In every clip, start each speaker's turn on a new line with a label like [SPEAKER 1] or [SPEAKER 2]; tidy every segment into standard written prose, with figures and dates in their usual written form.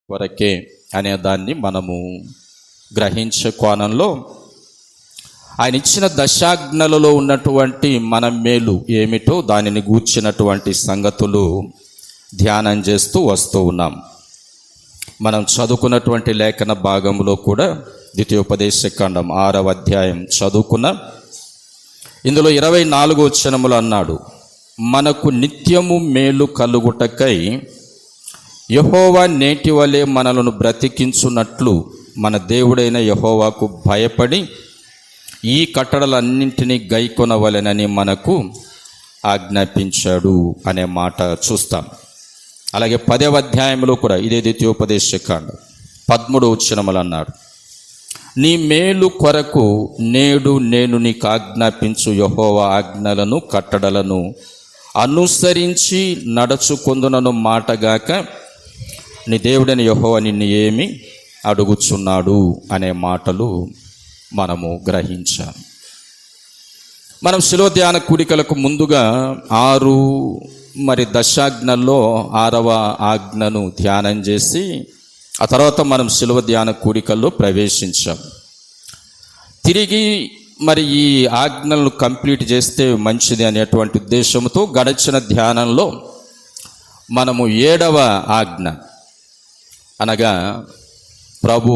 [SPEAKER 1] వరకే అనే దాన్ని మనము గ్రహించే కోణంలో ఆయన ఇచ్చిన దశాజ్ఞలలో ఉన్నటువంటి మన మేలు ఏమిటో దానిని గూర్చినటువంటి సంగతులు ధ్యానం చేస్తూ వస్తూ ఉన్నాం. మనం చదువుకున్నటువంటి లేఖన భాగంలో కూడా ద్వితీయోపదేశకాండం 6వ అధ్యాయం చదువుకున్నాం. ఇందులో 24వ వచనములో అన్నాడు, మనకు నిత్యము మేలు కలుగుటకై యెహోవా నేటి వలె మనలను బ్రతికించున్నట్లు మన దేవుడైన యెహోవాకు భయపడి ఈ కట్టడలన్నింటినీ గైకొనవలెనని మనకు ఆజ్ఞాపించాడు అనే మాట చూస్తాం. అలాగే 10వ అధ్యాయంలో కూడా ఇదే ద్వితీయోపదేశకాండం 13వ వచనములు అన్నాడు, నీ మేలు కొరకు నేడు నేను నీకు ఆజ్ఞాపించు యెహోవా ఆజ్ఞలను కట్టడలను అనుసరించి నడుచుకొందునను మాటగాక నీ దేవుడైన యెహోవా నిన్ను ఏమి అడుగుచున్నాడు అనే మాటలు మనము గ్రహించాం. మనం శిలువ ధ్యాన కూడికలకు ముందుగా 6 దశాజ్ఞల్లో 6వ ఆజ్ఞను ధ్యానం చేసి ఆ తర్వాత మనం శిలువ ధ్యాన కూడికల్లో ప్రవేశించాం. తిరిగి ఈ ఆజ్ఞలను కంప్లీట్ చేస్తే మంచిది అనేటువంటి ఉద్దేశంతో గడిచిన ధ్యానంలో మనము 7వ ఆజ్ఞ అనగా ప్రభు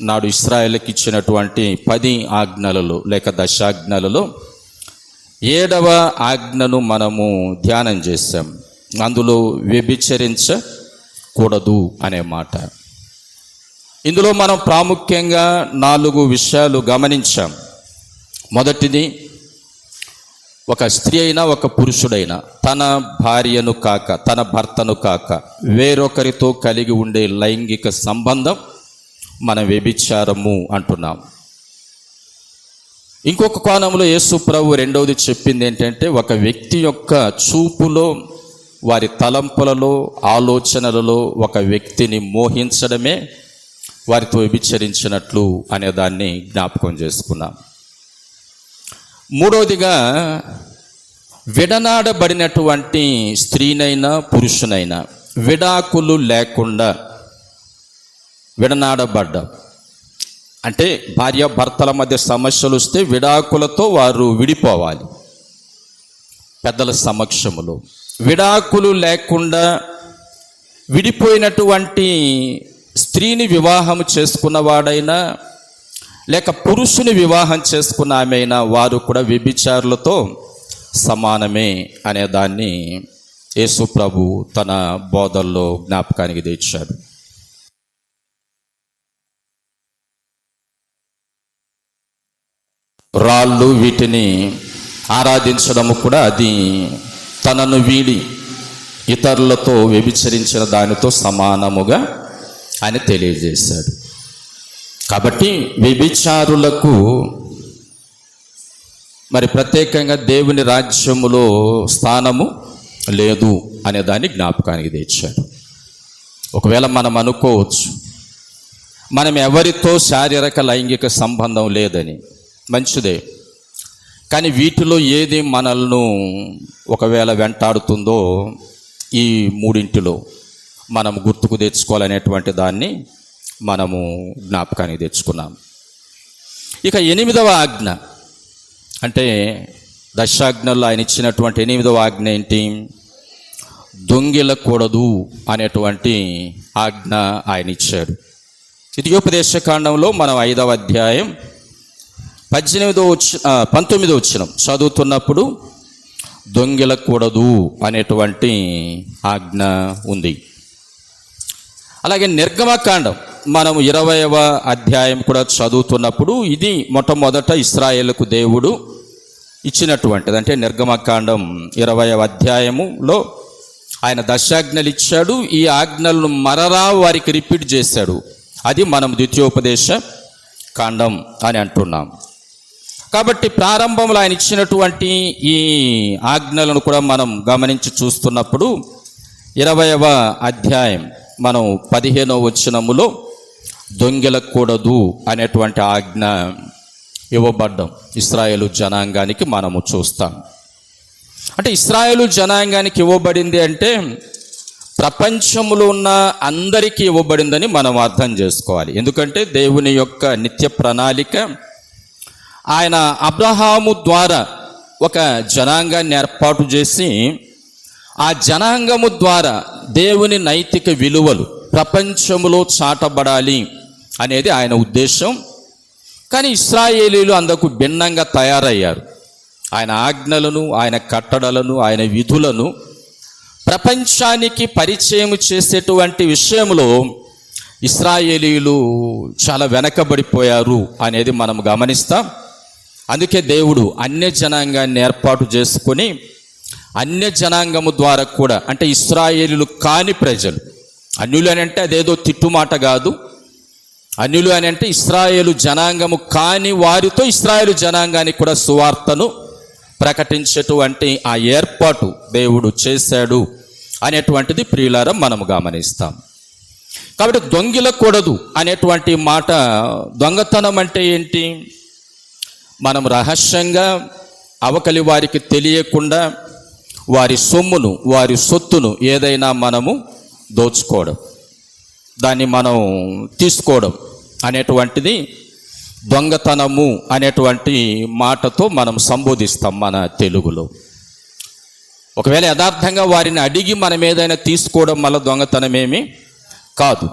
[SPEAKER 1] నాడు ఇశ్రాయేలుకి ఇచ్చినటువంటి 10 ఆజ్ఞలలో లేక దశాజ్ఞలలో 7వ ఆజ్ఞను మనము ధ్యానం చేశాం. అందులో వ్యభిచరించకూడదు అనే మాట. ఇందులో మనం ప్రాముఖ్యంగా 4 విషయాలు గమనించాం. మొదటిది, ఒక స్త్రీ అయినా ఒక పురుషుడైనా తన భార్యను కాక తన భర్తను కాక వేరొకరితో కలిగి ఉండే లైంగిక సంబంధం మన వ్యభిచారము అంటున్నాం. ఇంకొక కోణంలో యేసు ప్రభు రెండవది చెప్పింది ఏంటంటే, ఒక వ్యక్తి యొక్క చూపులో వారి తలంపులలో ఆలోచనలలో ఒక వ్యక్తిని మోహించడమే వారితో వ్యభిచరించినట్లు అనే దాన్ని జ్ఞాపకం చేసుకున్నాం. మూడవదిగా, విడనాడబడినటువంటి స్త్రీనైనా పురుషునైనా విడాకులు లేకుండా విడనాడబడ్డం అంటే భార్యాభర్తల మధ్య సమస్యలు వస్తే విడాకులతో వారు విడిపోవాలి పెద్దల సమక్షములో. విడాకులు లేకుండా విడిపోయినటువంటి స్త్రీని వివాహం చేసుకున్నవాడైనా లేక పురుషుని వివాహం చేసుకున్న ఆమె అయినా వారు కూడా వ్యభిచారులతో సమానమే అనే దాన్ని యేసు ప్రభు తన బోధల్లో జ్ఞాపకానికి తెచ్చాడు. రాళ్ళు వీటిని ఆరాధించడము కూడా అది తనను వీడి ఇతరులతో వ్యభిచరించిన దానితో సమానముగా ఆయన తెలియజేశాడు. కాబట్టి వ్యభిచారులకు ప్రత్యేకంగా దేవుని రాజ్యములో స్థానము లేదు అనే దాన్ని జ్ఞాపకానికి తెచ్చాడు. ఒకవేళ మనం అనుకోవచ్చు, మనం ఎవరితో శారీరక లైంగిక సంబంధం లేదని. మంచిదే, కానీ వీటిలో ఏది మనల్ని ఒకవేళ వెంటాడుతుందో ఈ 3 మనం గుర్తుకు తెచ్చుకోవాలనేటువంటి దాన్ని మనము జ్ఞాపకానికి తెచ్చుకున్నాం. ఇక 8వ ఆజ్ఞ అంటే దశాజ్ఞల్లో ఆయన ఇచ్చినటువంటి 8వ ఆజ్ఞ ఏంటి? దొంగిలకూడదు అనేటువంటి ఆజ్ఞ ఆయన ఇచ్చాడు. ద్వితీయోపదేశకాండంలో మనం 5వ అధ్యాయం 19వ వచనం చదువుతున్నప్పుడు దొంగిలకూడదు అనేటువంటి ఆజ్ఞ ఉంది. అలాగే నిర్గమకాండం మనం 20వ అధ్యాయం కూడా చదువుతున్నప్పుడు ఇది మొట్టమొదట ఇశ్రాయేలుకు దేవుడు ఇచ్చినటువంటిది. అంటే నిర్గమకాండం 20వ అధ్యాయములో ఆయన దశాజ్ఞలు ఇచ్చాడు. ఈ ఆజ్ఞలను మరలా వారికి రిపీట్ చేశాడు. అది మనం ద్వితీయోపదేశ కాండం అని అంటున్నాం. కాబట్టి ప్రారంభంలో ఆయన ఇచ్చినటువంటి ఈ ఆజ్ఞలను కూడా మనం గమనించి చూస్తున్నప్పుడు 20వ అధ్యాయం మనం 15వ వచనములో దొంగిలకూడదు అనేటువంటి ఆజ్ఞ ఇవ్వబడ్డం ఇశ్రాయేలు జనాంగానికి మనము చూస్తాం. అంటే ఇశ్రాయేలు జనాంగానికి ఇవ్వబడింది అంటే ప్రపంచంలో ఉన్న అందరికీ ఇవ్వబడిందని మనం అర్థం చేసుకోవాలి. ఎందుకంటే దేవుని యొక్క నిత్య ప్రణాళిక, ఆయన అబ్రహాము ద్వారా ఒక జనాంగాన్ని ఏర్పాటు చేసి ఆ జనాంగము ద్వారా దేవుని నైతిక విలువలు ప్రపంచంలో చాటబడాలి అనేది ఆయన ఉద్దేశం. కానీ ఇశ్రాయేలీలు అందుకు భిన్నంగా తయారయ్యారు. ఆయన ఆజ్ఞలను, ఆయన కట్టడలను, ఆయన విధులను ప్రపంచానికి పరిచయం చేసేటువంటి విషయంలో ఇశ్రాయేలీలు చాలా వెనకబడిపోయారు అనేది మనం గమనిస్తాం. అందుకే దేవుడు అన్య జనాంగాన్ని ఏర్పాటు చేసుకొని అన్య జనాంగము ద్వారా కూడా, అంటే ఇశ్రాయేలీలు కాని ప్రజలు, అన్యులు అని అంటే అదేదో తిట్టుమాట కాదు, అన్యులు అని అంటే ఇశ్రాయేలు జనాంగము కాని వారితో ఇశ్రాయేలు జనాంగానికి కూడా సువార్తను ప్రకటించేటువంటి ఆ ఏర్పాటు దేవుడు చేశాడు అనేటువంటిది ప్రియులారా మనం గమనిస్తాం. కాబట్టి దొంగిలకూడదు అనేటువంటి మాట, దొంగతనం అంటే ఏంటి? మనం రహస్యంగా అవకలి వారికి తెలియకుండా వారి సొమ్మును, వారి సొత్తును ఏదైనా మనము దోచుకోవడం, దాన్ని మనం తీసుకోవడం అనేటువంటిది దొంగతనము అనేటువంటి మాటతో మనం సంబోధిస్తాం మన తెలుగులో. ఒకవేళ యథార్థంగా వారిని అడిగి మనం ఏదైనా తీసుకోవడం వల్ల దొంగతనమేమి కాదు.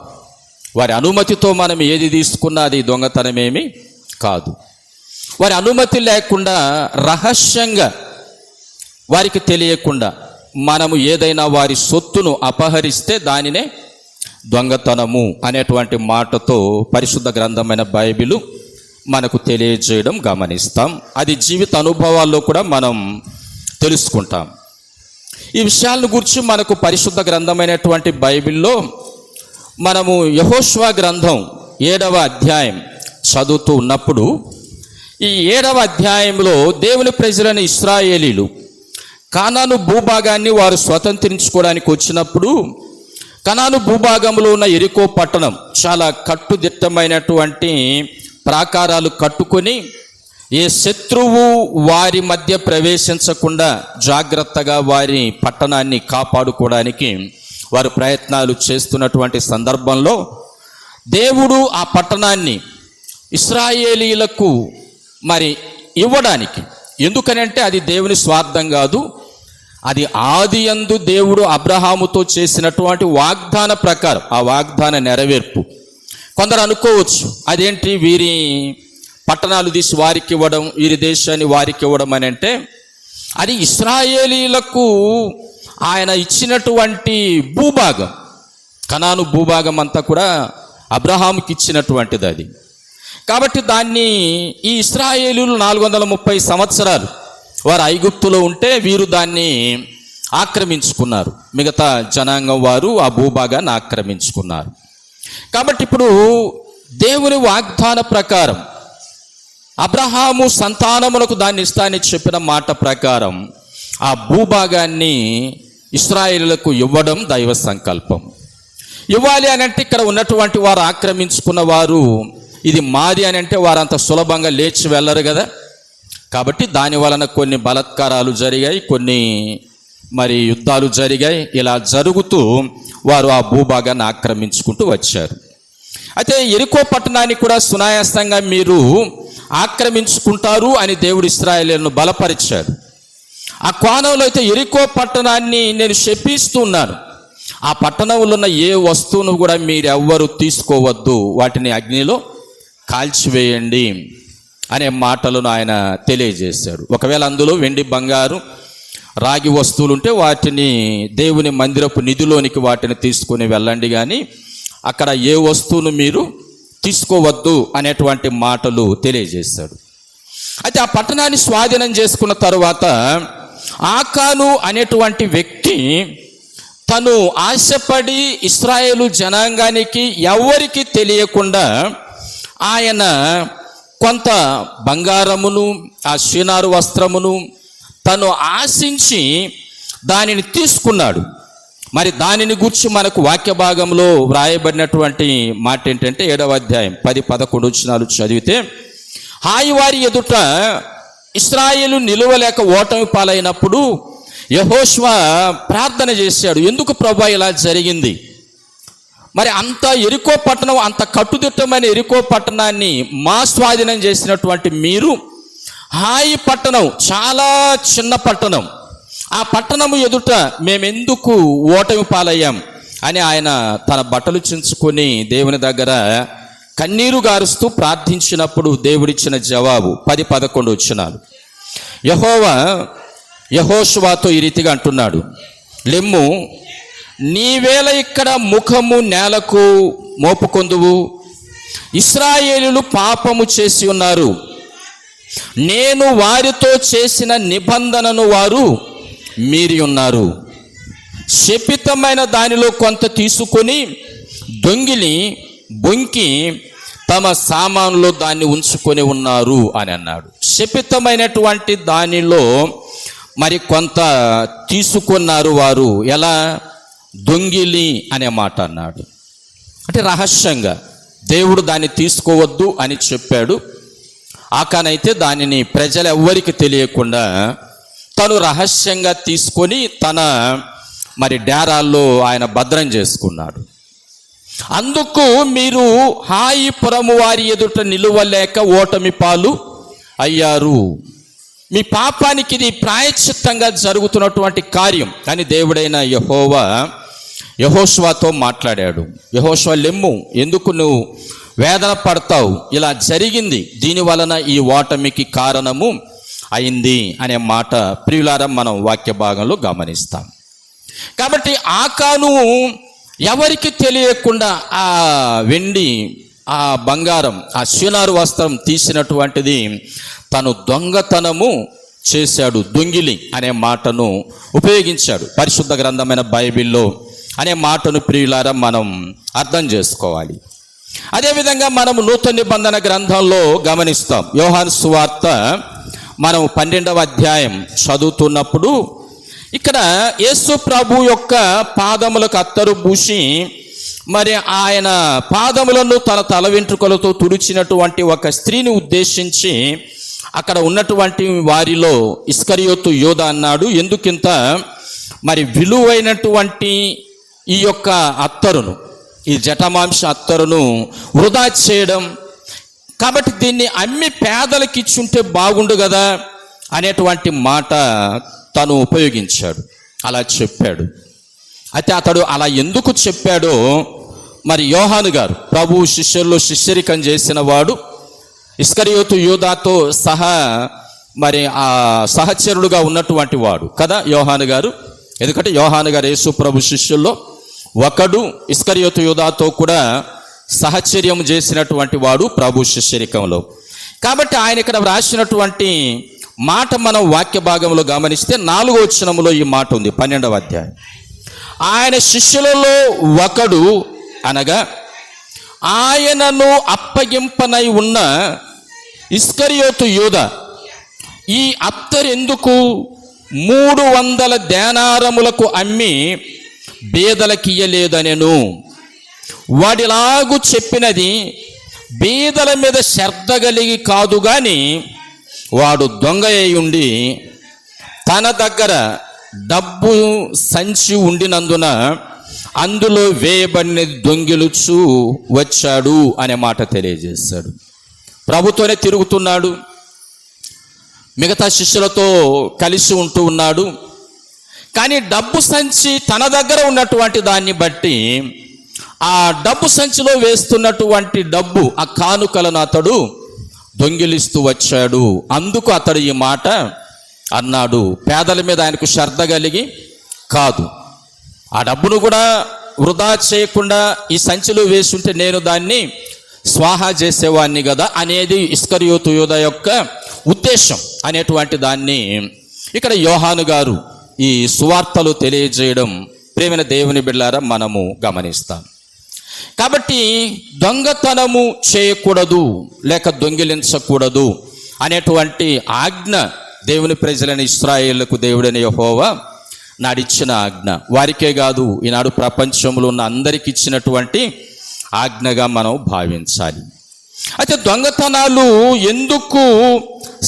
[SPEAKER 1] వారి అనుమతితో మనం ఏది తీసుకున్నా అది దొంగతనమేమి కాదు. వారి అనుమతి లేకుండా రహస్యంగా వారికి తెలియకుండా మనము ఏదైనా వారి సొత్తును అపహరిస్తే దానినే దొంగతనము అనేటువంటి మాటతో పరిశుద్ధ గ్రంథమైన బైబిలు మనకు తెలియజేయడం గమనిస్తాం. అది జీవిత అనుభవాల్లో కూడా మనం తెలుసుకుంటాం. ఈ విషయాలను గురించి మనకు పరిశుద్ధ గ్రంథమైనటువంటి బైబిల్లో మనము యెహోషువ గ్రంథం 7వ అధ్యాయం చదువుతూ ఉన్నప్పుడు, ఈ 7వ అధ్యాయంలో దేవుని ప్రజలైన ఇశ్రాయేలీలు కానాను భూభాగాన్ని వారు స్వతంత్రించుకోవడానికి వచ్చినప్పుడు, కనాను భూభాగంలో ఉన్న యెరికో పట్టణం చాలా కట్టుదిట్టమైనటువంటి ప్రాకారాలు కట్టుకొని ఏ శత్రువు వారి మధ్య ప్రవేశించకుండా జాగ్రత్తగా వారి పట్టణాన్ని కాపాడుకోవడానికి వారు ప్రయత్నాలు చేస్తున్నటువంటి సందర్భంలో దేవుడు ఆ పట్టణాన్ని ఇశ్రాయేలీలకు మరి ఇవ్వడానికి, ఎందుకనంటే అది దేవుని స్వార్థం కాదు, అది ఆదియందు దేవుడు అబ్రహాముతో చేసినటువంటి వాగ్దాన ప్రకారం, ఆ వాగ్దాన నెరవేర్పు. కొందరు అనుకోవచ్చు అదేంటి వీరి పట్టణాలు తీసి వారికి ఇవ్వడం, వీరి దేశాన్ని వారికి ఇవ్వడం అని అంటే, అది ఇశ్రాయేలీలకు ఆయన ఇచ్చినటువంటి భూభాగం, కనాను భూభాగం అంతా కూడా అబ్రహాముకి ఇచ్చినటువంటిది అది. కాబట్టి దాన్ని ఈ ఇశ్రాయేలీలు 430 సంవత్సరాలు వారు ఐగుప్తులో ఉంటే వీరు దాన్ని ఆక్రమించుకున్నారు. మిగతా జనాంగం వారు ఆ భూభాగాన్ని ఆక్రమించుకున్నారు. కాబట్టి ఇప్పుడు దేవుని వాగ్దాన ప్రకారం అబ్రహాము సంతానములకు దాన్ని ఇస్తానని చెప్పిన మాట ప్రకారం ఆ భూభాగాన్ని ఇశ్రాయేలులకు ఇవ్వడం దైవ సంకల్పం. ఇవ్వాలి అని అంటే ఇక్కడ ఉన్నటువంటి వారు ఆక్రమించుకున్న వారు ఇది మాది అని అంటే వారు అంత సులభంగా లేచి వెళ్ళరు కదా. కాబట్టి దాని వలన కొన్ని బలాత్కారాలు జరిగాయి, కొన్ని మరి యుద్ధాలు జరిగాయి. ఇలా జరుగుతూ వారు ఆ భూభాగాన్ని ఆక్రమించుకుంటూ వచ్చారు. అయితే యెరికో పట్టణాన్ని కూడా సునాయాసంగా మీరు ఆక్రమించుకుంటారు అని దేవుడు ఇశ్రాయేలీయులను బలపరిచాడు. ఆ కోణంలో అయితే యెరికో పట్టణాన్ని నేను శపిస్తున్నాను, ఆ పట్టణంలో ఉన్న ఏ వస్తువును కూడా మీరెవ్వరూ తీసుకోవద్దు, వాటిని అగ్నిలో కాల్చివేయండి అనే మాటలను ఆయన తెలియజేశాడు. ఒకవేళ అందులో వెండి, బంగారు, రాగి వస్తువులు ఉంటే వాటిని దేవుని మందిరపు నిధిలోనికి వాటిని తీసుకొని వెళ్ళండి, కానీ అక్కడ ఏ వస్తువును మీరు తీసుకోవద్దు అనేటువంటి మాటలు తెలియజేశాడు. అయితే ఆ పట్టణాన్ని స్వాధీనం చేసుకున్న తరువాత ఆకాను అనేటువంటి వ్యక్తి తను ఆశపడి ఇశ్రాయేలు జనాంగానికి ఎవరికి తెలియకుండా ఆయన కొంత బంగారమును, ఆ షీనారు వస్త్రమును తను ఆశించి దానిని తీసుకున్నాడు. మరి దానిని గురించి మనకు వాక్య భాగంలో వ్రాయబడినటువంటి మాట ఏంటంటే 7వ అధ్యాయం 10-11 వచనాలు చదివితే, హాయి వారి ఎదుట ఇశ్రాయేలు నిలువలేక ఓటమి పాలైనప్పుడు యెహోషువ ప్రార్థన చేశాడు, ఎందుకు ప్రభువా ఇలా జరిగింది? మరి అంత ఎరికో పట్టణం, అంత కట్టుదిట్టమైన ఎరికో పట్టణాన్ని మా స్వాధీనం చేసినటువంటి మీరు, హాయి పట్టణం, చాలా చిన్న పట్టణం, ఆ పట్టణము ఎదుట మేమెందుకు ఓటమి పాలయ్యాం అని ఆయన తన బట్టలు చించుకొని దేవుని దగ్గర కన్నీరు గారుస్తూ ప్రార్థించినప్పుడు దేవుడిచ్చిన జవాబు 10-11 వచనాలు. యెహోవా యెహోషువతో ఈ రీతిగా అంటున్నాడు, లెమ్ము, నీవేళ ఇక్కడ ముఖము నేలకు మోపుకొందువు, ఇశ్రాయేలీయులు పాపము చేసి ఉన్నారు, నేను వారితో చేసిన నిబంధనను వారు మీరి ఉన్నారు, శపితమైన దానిలో కొంత తీసుకొని దొంగిలి బొంకి తమ సామానులో దాన్ని ఉంచుకొని ఉన్నారు అని అన్నాడు. శపితమైనటువంటి దానిలో మరి కొంత తీసుకున్నారు వారు, ఎలా? దొంగిలి అనే మాట అన్నాడు. అంటే రహస్యంగా దేవుడు దాన్ని తీసుకోవద్దు అని చెప్పాడు. ఆకానైతే దానిని ప్రజలెవ్వరికి తెలియకుండా తను రహస్యంగా తీసుకొని తన మరి డేరాల్లో ఆయన భద్రం చేసుకున్నాడు. అందుకు మీరు హాయిపురము వారి ఎదుట నిలువలేక ఓటమి పాలు అయ్యారు. మీ పాపానికి ఇది ప్రాయశ్చిత్తంగా జరుగుతున్నటువంటి కార్యం అని దేవుడైన యెహోవా యెహోషువతో మాట్లాడాడు. యెహోషువ, లెమ్ము, ఎందుకు నువ్వు వేదన పడతావు? ఇలా జరిగింది, దీని వలన ఈ ఓటమికి కారణము అయింది అనే మాట ప్రియులారా మనం వాక్య భాగంలో గమనిస్తాం. కాబట్టి ఆకాను ఎవరికి తెలియకుండా ఆ వెండి, ఆ బంగారం, ఆ షినారు వస్త్రం తీసినటువంటిది తను దొంగతనము చేశాడు. దొంగిలి అనే మాటను ఉపయోగించాడు పరిశుద్ధ గ్రంథమైన బైబిల్లో అనే మాటను ప్రియులారా మనం అర్థం చేసుకోవాలి. అదేవిధంగా మనం నూతన నిబంధన గ్రంథంలో గమనిస్తాం. యోహాను సువార్త మనం 12వ అధ్యాయం చదువుతున్నప్పుడు ఇక్కడ యేసు ప్రభు యొక్క పాదములకు అత్తరు పూసి మరి ఆయన పాదములను తన తల వెంట్రుకలతో తుడిచినటువంటి ఒక స్త్రీని ఉద్దేశించి అక్కడ ఉన్నటువంటి వారిలో ఇస్కరియోతు యోధ అన్నాడు, ఎందుకింత మరి విలువైనటువంటి ఈ యొక్క అత్తరును, ఈ జటమాంస అత్తరును వృధా చేయడం, కాబట్టి దీన్ని అమ్మి పేదలకు ఇచ్చుంటే బాగుండు కదా అనేటువంటి మాట తను ఉపయోగించాడు. అలా చెప్పాడు. అయితే అతడు అలా ఎందుకు చెప్పాడో మరి యోహాను గారు, ప్రభు శిష్యుల్లో శిష్యరికం చేసిన వాడు, ఇస్కరియోతు యూదాతో సహా మరి ఆ సహచరుడుగా ఉన్నటువంటి వాడు కదా యోహాను గారు. ఎందుకంటే యోహాను గారు యేసు ప్రభు శిష్యుల్లో ఒకడు, ఇస్కరియోతు యూదాతో కూడా సహచర్యం చేసినటువంటి వాడు ప్రభు శిష్యరికంలో. కాబట్టి ఆయన ఇక్కడ వ్రాసినటువంటి మాట మనం వాక్య భాగంలో గమనిస్తే 4వ వచనంలో ఈ మాట ఉంది. 12వ అధ్యాయం. ఆయన శిష్యులలో ఒకడు అనగా ఆయనను అప్పగింపనై ఉన్న ఇస్కరియోతు యూదా ఈ అత్తరెందుకు 300 దేనారములకు అమ్మి బీదలకియ్యలేదనెను. వాడిలాగు చెప్పినది బీదల మీద శ్రద్ధ కలిగి కాదు గాని వాడు దొంగ అయి ఉండి తన దగ్గర డబ్బు సంచి ఉండినందున అందులో వేయబడినది దొంగిలుచు వచ్చాడు అనే మాట తెలియజేశాడు. ప్రభుతోనే తిరుగుతున్నాడు, మిగతా శిష్యులతో కలిసి ఉంటూ ఉన్నాడు, కానీ డబ్బు సంచి తన దగ్గర ఉన్నటువంటి దాన్ని బట్టి ఆ డబ్బు సంచిలో వేస్తున్నటువంటి డబ్బు, ఆ కానుకలను అతడు దొంగిలిస్తూ వచ్చాడు. అందుకు అతడు ఈ మాట అన్నాడు. పేదల మీద ఆయనకు శ్రద్ధ కలిగి కాదు, ఆ డబ్బును కూడా వృధా చేయకుండా ఈ సంచిలో వేసుంటే నేను దాన్ని స్వాహా చేసేవాడిని కదా అనేది ఇస్కరియోతు యూద యొక్క ఉద్దేశం అనేటువంటి దాన్ని ఇక్కడ యోహాను గారు ఈ సువార్తలు తెలియజేయడం ప్రేమైన దేవుని బిడ్డలారా మనము గమనిస్తాం. కాబట్టి దొంగతనము చేయకూడదు లేక దొంగిలించకూడదు అనేటువంటి ఆజ్ఞ దేవుని ప్రజలైన ఇశ్రాయేలుకు దేవుడైన యెహోవా నాడిచ్చిన ఆజ్ఞ. వారికే కాదు, ఈనాడు ప్రపంచంలో ఉన్న అందరికి ఇచ్చినటువంటి ఆజ్ఞగా మనం భావించాలి. అయితే దొంగతనాలు ఎందుకు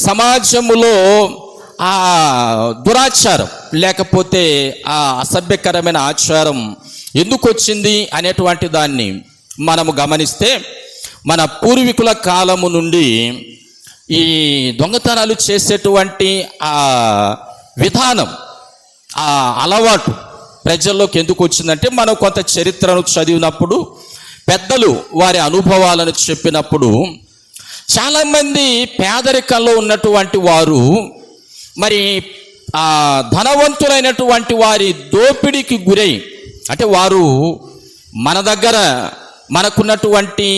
[SPEAKER 1] సమాజములో ఆ దురాచారం లేకపోతే ఆ అసభ్యకరమైన ఆచారం ఎందుకు వచ్చింది అనేటువంటి దాన్ని మనము గమనిస్తే, మన పూర్వీకుల కాలము నుండి ఈ దొంగతనాలు చేసేటువంటి ఆ విధానం, ఆ అలవాటు ప్రజల్లోకి ఎందుకు వచ్చిందంటే, మనం కొంత చరిత్రను చదివినప్పుడు, పెద్దలు వారి అనుభవాలను చెప్పినప్పుడు, చాలామంది పేదరికంలో ఉన్నటువంటి వారు మరి ఆ ధనవంతులైనటువంటి వారి దోపిడీకి గురై, అంటే వారు మన దగ్గర మనకున్నటువంటి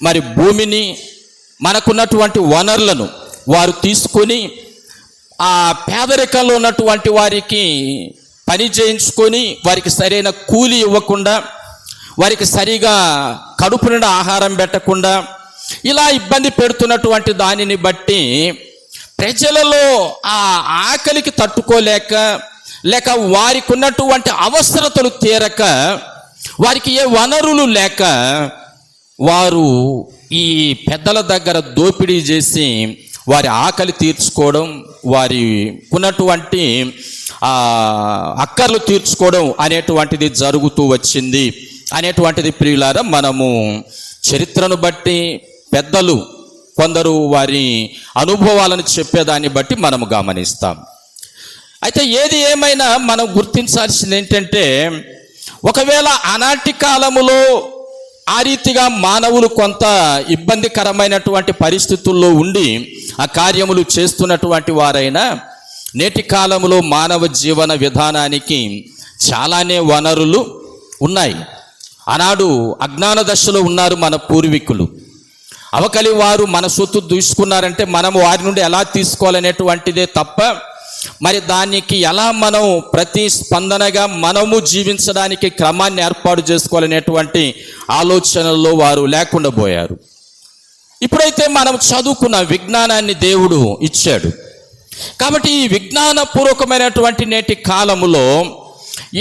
[SPEAKER 1] మరి భూమిని, మనకున్నటువంటి వనరులను వారు తీసుకొని ఆ పేదరికంలో ఉన్నటువంటి వారికి పని చేయించుకొని, వారికి సరైన కూలి ఇవ్వకుండా, వారికి సరిగా కడుపు నిండా ఆహారం పెట్టకుండా ఇలా ఇబ్బంది పెడుతున్నటువంటి దానిని బట్టి ప్రజలలో ఆ ఆకలికి తట్టుకోలేక, లేక వారికి ఉన్నటువంటి అవసరతలు తీరక, వారికి ఏ వనరులు లేక వారు ఈ పెద్దల దగ్గర దోపిడీ చేసి వారి ఆకలి తీర్చుకోవడం, వారి ఉన్నటువంటి అక్కర్లు తీర్చుకోవడం అనేటువంటిది జరుగుతూ వచ్చింది అనేటువంటిది ప్రియులారా మనము చరిత్రను బట్టి, పెద్దలు కొందరు వారి అనుభవాలను చెప్పేదాన్ని బట్టి మనము గమనిస్తాం. అయితే ఏది ఏమైనా మనం గుర్తించాల్సింది ఏంటంటే, ఒకవేళ ఆనాటి కాలములో ఆ రీతిగా మానవులు కొంత ఇబ్బందికరమైనటువంటి పరిస్థితుల్లో ఉండి ఆ కార్యములు చేస్తున్నటువంటి వారైనా, నేటి కాలములో మానవ జీవన విధానానికి చాలానే వనరులు ఉన్నాయి. ఆనాడు అజ్ఞాన దశలో ఉన్నారు మన పూర్వీకులు. అవకలి వారు మన సొత్తు దూసుకున్నారంటే మనము వారి నుండి ఎలా తీసుకోవాలనేటువంటిదే తప్ప, మరి దానికి ఎలా మనం ప్రతిస్పందనగా మనము జీవించడానికి క్రమాన్ని ఏర్పాటు చేసుకోవాలనేటువంటి ఆలోచనల్లో వారు లేకుండా పోయారు. ఇప్పుడైతే మనం చదువుకున్న విజ్ఞానాన్ని దేవుడు ఇచ్చాడు కాబట్టి, ఈ విజ్ఞానపూర్వకమైనటువంటి నేటి కాలములో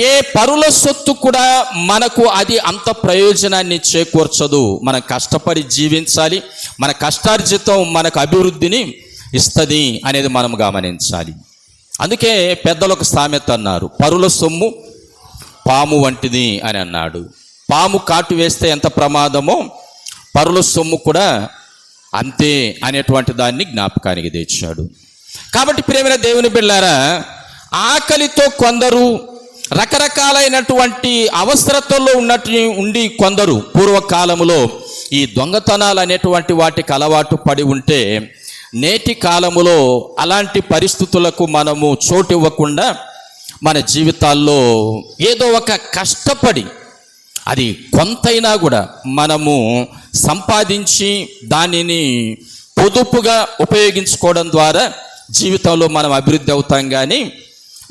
[SPEAKER 1] ఏ పరుల సొత్తు కూడా మనకు అది అంత ప్రయోజనాన్ని చేకూర్చదు. మనం కష్టపడి జీవించాలి, మన కష్టార్జితం మనకు అభివృద్ధిని ఇస్తుంది అనేది మనం గమనించాలి. అందుకే పెద్దలు ఒక సామెత అన్నారు, పరుల సొమ్ము పాము వంటిది అని అన్నాడు. పాము కాటు వేస్తే ఎంత ప్రమాదమో పరుల సొమ్ము కూడా అంతే అనేటువంటి దాన్ని జ్ఞాపకానికి తెచ్చాడు. కాబట్టి ప్రియమైన దేవుని బిడ్డలారా, ఆకలితో కొందరు, రకరకాలైనటువంటి అవసరతల్లో ఉండి కొందరు పూర్వకాలములో ఈ దొంగతనాలు అనేటువంటి వాటికి అలవాటు పడి ఉంటే, నేటి కాలములో అలాంటి పరిస్థితులకు మనము చోటు ఇవ్వకుండా మన జీవితాల్లో ఏదో ఒక కష్టపడి, అది కొంతైనా కూడా మనము సంపాదించి దానిని పొదుపుగా ఉపయోగించుకోవడం ద్వారా జీవితంలో మనం అభివృద్ధి అవుతాం. కానీ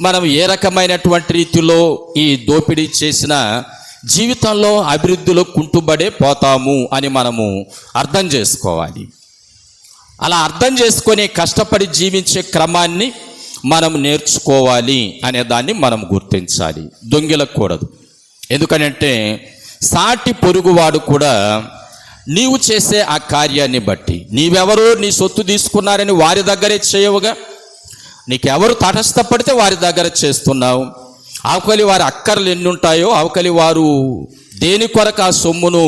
[SPEAKER 1] మనం ఏ రకమైనటువంటి రీతిలో ఈ దోపిడీ చేసిన జీవితంలో అభివృద్ధిలో కుంటుబడే పోతాము అని మనము అర్థం చేసుకోవాలి. అలా అర్థం చేసుకొని కష్టపడి జీవించే క్రమాన్ని మనం నేర్చుకోవాలి అనే దాన్ని మనం గుర్తించాలి. దొంగిలకూడదు. ఎందుకనంటే సాటి పొరుగువాడు కూడా నీవు చేసే ఆ కార్యాన్ని బట్టి, నీవెవరో నీ సొత్తు తీసుకున్నారని వారి దగ్గరే చేయవుగా, నీకెవరు తటస్థపడితే వారి దగ్గర చేస్తున్నావు. ఆవకలి వారి అక్కర్లు ఎన్ని ఉంటాయో, ఆవకలి వారు దేని కొరకు ఆ సొమ్మును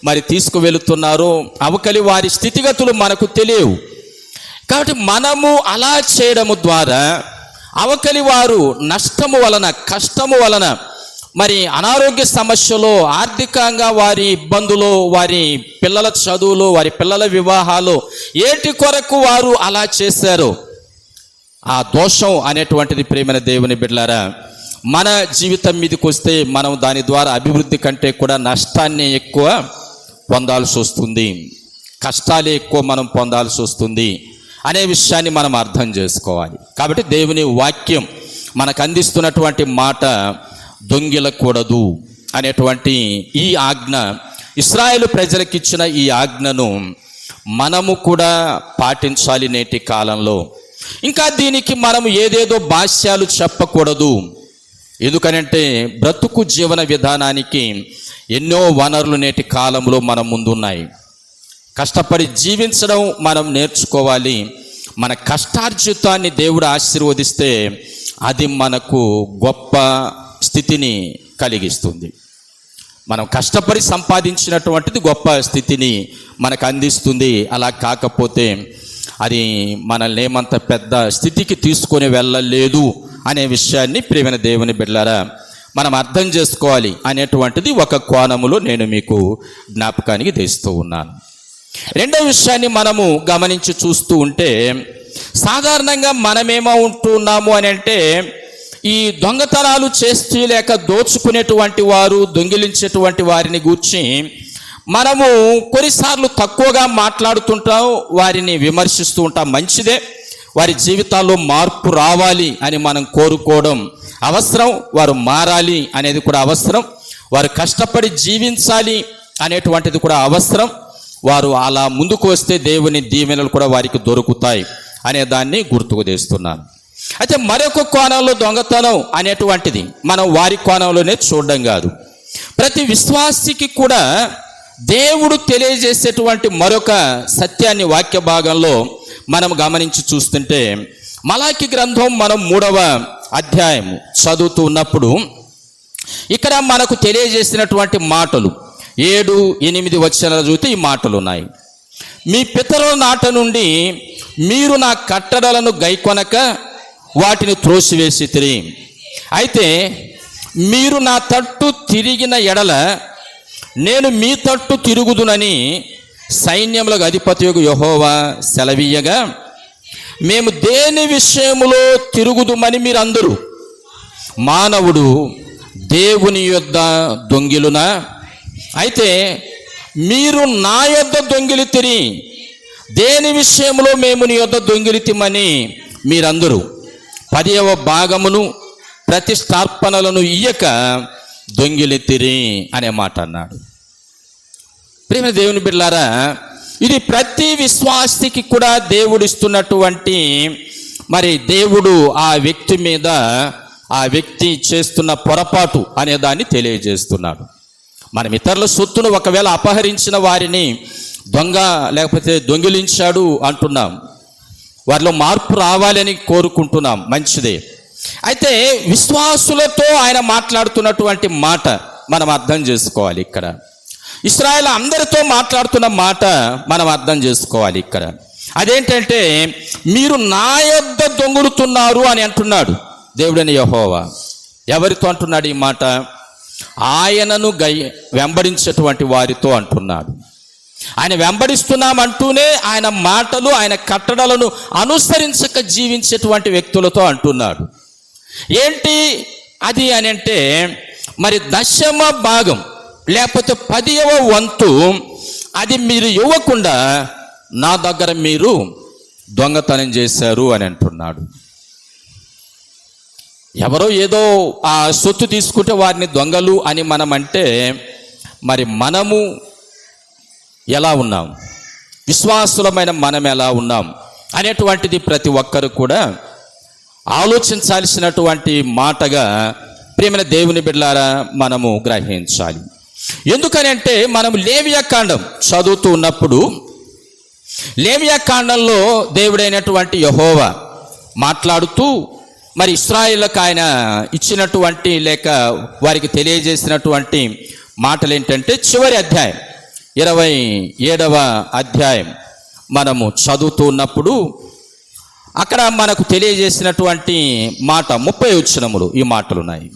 [SPEAKER 1] మరి తీసుకువెళుతున్నారో, ఆవకలి వారి స్థితిగతులు మనకు తెలియవు. కాబట్టి మనము అలా చేయడము ద్వారా ఆవకలి వారు నష్టము వలన, కష్టము వలన, మరి అనారోగ్య సమస్యలో, ఆర్థికంగా వారి ఇబ్బందులు, వారి పిల్లల చదువులు, వారి పిల్లల వివాహాలు, ఏటి కొరకు వారు అలా చేశారో ఆ దోషం అనేటువంటిది ప్రియమైన దేవుని బిడ్డలారా మన జీవితం మీదకి వస్తే మనం దాని ద్వారా అభివృద్ధి కంటే కూడా నష్టాన్ని ఎక్కువ పొందాల్సి వస్తుంది, కష్టాలే ఎక్కువ మనం పొందాల్సి వస్తుంది అనే విషయాన్ని మనం అర్థం చేసుకోవాలి. కాబట్టి దేవుని వాక్యం మనకు అందిస్తున్నటువంటి మాట, దొంగిలకూడదు అనేటువంటి ఈ ఆజ్ఞ, ఇశ్రాయేలు ప్రజలకు ఇచ్చిన ఈ ఆజ్ఞను మనము కూడా పాటించాలి నేటి కాలంలో. ఇంకా దీనికి మనం ఏదేదో భాష్యాలు చెప్పకూడదు. ఎందుకనంటే బ్రతుకు జీవన విధానానికి ఎన్నో వనరులు నేటి కాలంలో మన ముందున్నాయి. కష్టపడి జీవించడం మనం నేర్చుకోవాలి. మన కష్టార్జితాన్ని దేవుడు ఆశీర్వదిస్తే అది మనకు గొప్ప స్థితిని కలిగిస్తుంది. మనం కష్టపడి సంపాదించినటువంటిది గొప్ప స్థితిని మనకు అందిస్తుంది. అలా కాకపోతే అది మనల్ని ఏమంత పెద్ద స్థితికి తీసుకొని వెళ్ళలేదు అనే విషయాన్ని ప్రియమైన దేవుని బిడ్డలారా మనం అర్థం చేసుకోవాలి అనేటువంటిది ఒక కోణములో నేను మీకు జ్ఞాపకానికి తెస్తూ ఉన్నాను. రెండో విషయాన్ని మనము గమనించి చూస్తూ ఉంటే, సాధారణంగా మనమేమో ఉంటున్నాము అని అంటే, ఈ దొంగతనాలు చేస్తూ లేక దోచుకునేటువంటి వారు, దొంగిలించేటువంటి వారిని గూర్చి మనము కొన్నిసార్లు తక్కువగా మాట్లాడుతుంటాం, వారిని విమర్శిస్తూ ఉంటాం. మంచిదే, వారి జీవితాల్లో మార్పు రావాలి అని మనం కోరుకోవడం అవసరం. వారు మారాలి అనేది కూడా అవసరం. వారు కష్టపడి జీవించాలి అనేటువంటిది కూడా అవసరం. వారు అలా ముందుకు వస్తే దేవుని దీవెనలు కూడా వారికి దొరుకుతాయి అనే దాన్ని గుర్తుకు తెస్తున్నాను. అయితే మరొక కోణంలో దొంగతనం అనేటువంటిది మనం వారి కోణంలోనే చూడడం కాదు. ప్రతి విశ్వాసికి కూడా దేవుడు తెలియజేసేటువంటి మరొక సత్యాన్ని వాక్య భాగంలో మనం గమనించి చూస్తుంటే, మలాకి గ్రంథం మనం 3వ అధ్యాయము చదువుతూ ఉన్నప్పుడు ఇక్కడ మనకు తెలియజేసినటువంటి మాటలు 7, 8 వచనాలు చూస్తే ఈ మాటలు ఉన్నాయి. మీ పితరుల నాట నుండి మీరు నా కట్టడలను గైకొనక వాటిని త్రోసివేసితిరి. అయితే మీరు నా తట్టు తిరిగిన ఎడల నేను మీ తట్టు తిరుగుదునని సైన్యములకు అధిపతియగు యెహోవా సెలవీయగా, మేము దేని విషయములో తిరుగుదుమని మీరందరూ, మానవుడు దేవుని యొద్ద దొంగిలునా? అయితే మీరు నా యొద్ద దొంగిలితిరి. దేని విషయంలో మేము నీ యొద్ద దొంగిలితిమని మీరందరూ 10వ భాగమును ప్రతిష్టార్పణలను ఇయ్యక దొంగిలితిరి అనే మాట అన్నాడు. ప్రియమైన దేవుని బిడ్డలారా, ఇది ప్రతి విశ్వాసికి కూడా దేవుడు ఇస్తున్నటువంటి, మరి దేవుడు ఆ వ్యక్తి మీద, ఆ వ్యక్తి చేస్తున్న పొరపాటు అనే దాన్ని తెలియజేస్తున్నాడు. మనం ఇతరుల సొత్తును ఒకవేళ అపహరించిన వారిని దొంగ లేకపోతే దొంగిలించాడు అంటున్నాం, వారిలో మార్పు రావాలని కోరుకుంటున్నాం, మంచిదే. అయితే విశ్వాసులతో ఆయన మాట్లాడుతున్నటువంటి మాట మనం అర్థం చేసుకోవాలి. ఇక్కడ ఇశ్రాయేలు అందరితో మాట్లాడుతున్న మాట మనం అర్థం చేసుకోవాలి. ఇక్కడ అదేంటంటే, మీరు నా యొద్ద దొంగిలుతున్నారు అని అంటున్నాడు దేవుడైన యెహోవా. ఎవరితో అంటున్నాడు ఈ మాట? ఆయనను వెంబడించేటువంటి వారితో అంటున్నాడు. ఆయన వెంబడిస్తున్నామంటూనే ఆయన మాటలు, ఆయన కట్టడలను అనుసరించక జీవించేటువంటి వ్యక్తులతో అంటున్నాడు. ఏంటి అది అని అంటే, మరి 10వ భాగం లేకపోతే 10వ వంతు అది మీరు ఇవ్వకుండా నా దగ్గర మీరు దొంగతనం చేశారు అని అంటున్నాడు. ఎవరో ఏదో ఆ సొత్తు తీసుకుంటే వారిని దొంగలు అని మనం అంటే, మరి మనము ఎలా ఉన్నాం, విశ్వాసులమైన మనం ఎలా ఉన్నాం అనేటువంటిది ప్రతి ఒక్కరు కూడా ఆలోచించాల్సినటువంటి మాటగా ప్రియమైన దేవుని బిడ్డలారా మనము గ్రహించాలి. ఎందుకని అంటే, మనం లేవియా కాండం చదువుతూ ఉన్నప్పుడు లేవియా కాండంలో దేవుడైనటువంటి యెహోవా మాట్లాడుతూ మరి ఇశ్రాయేలుకు ఆయన ఇచ్చినటువంటి లేక వారికి తెలియజేసినటువంటి మాటలు ఏంటంటే, చివరి అధ్యాయం 27వ అధ్యాయం మనము చదువుతూ ఉన్నప్పుడు అక్కడ మనకు తెలియజేసినటువంటి మాట 30 వచనములు ఈ మాటలు ఉన్నాయి.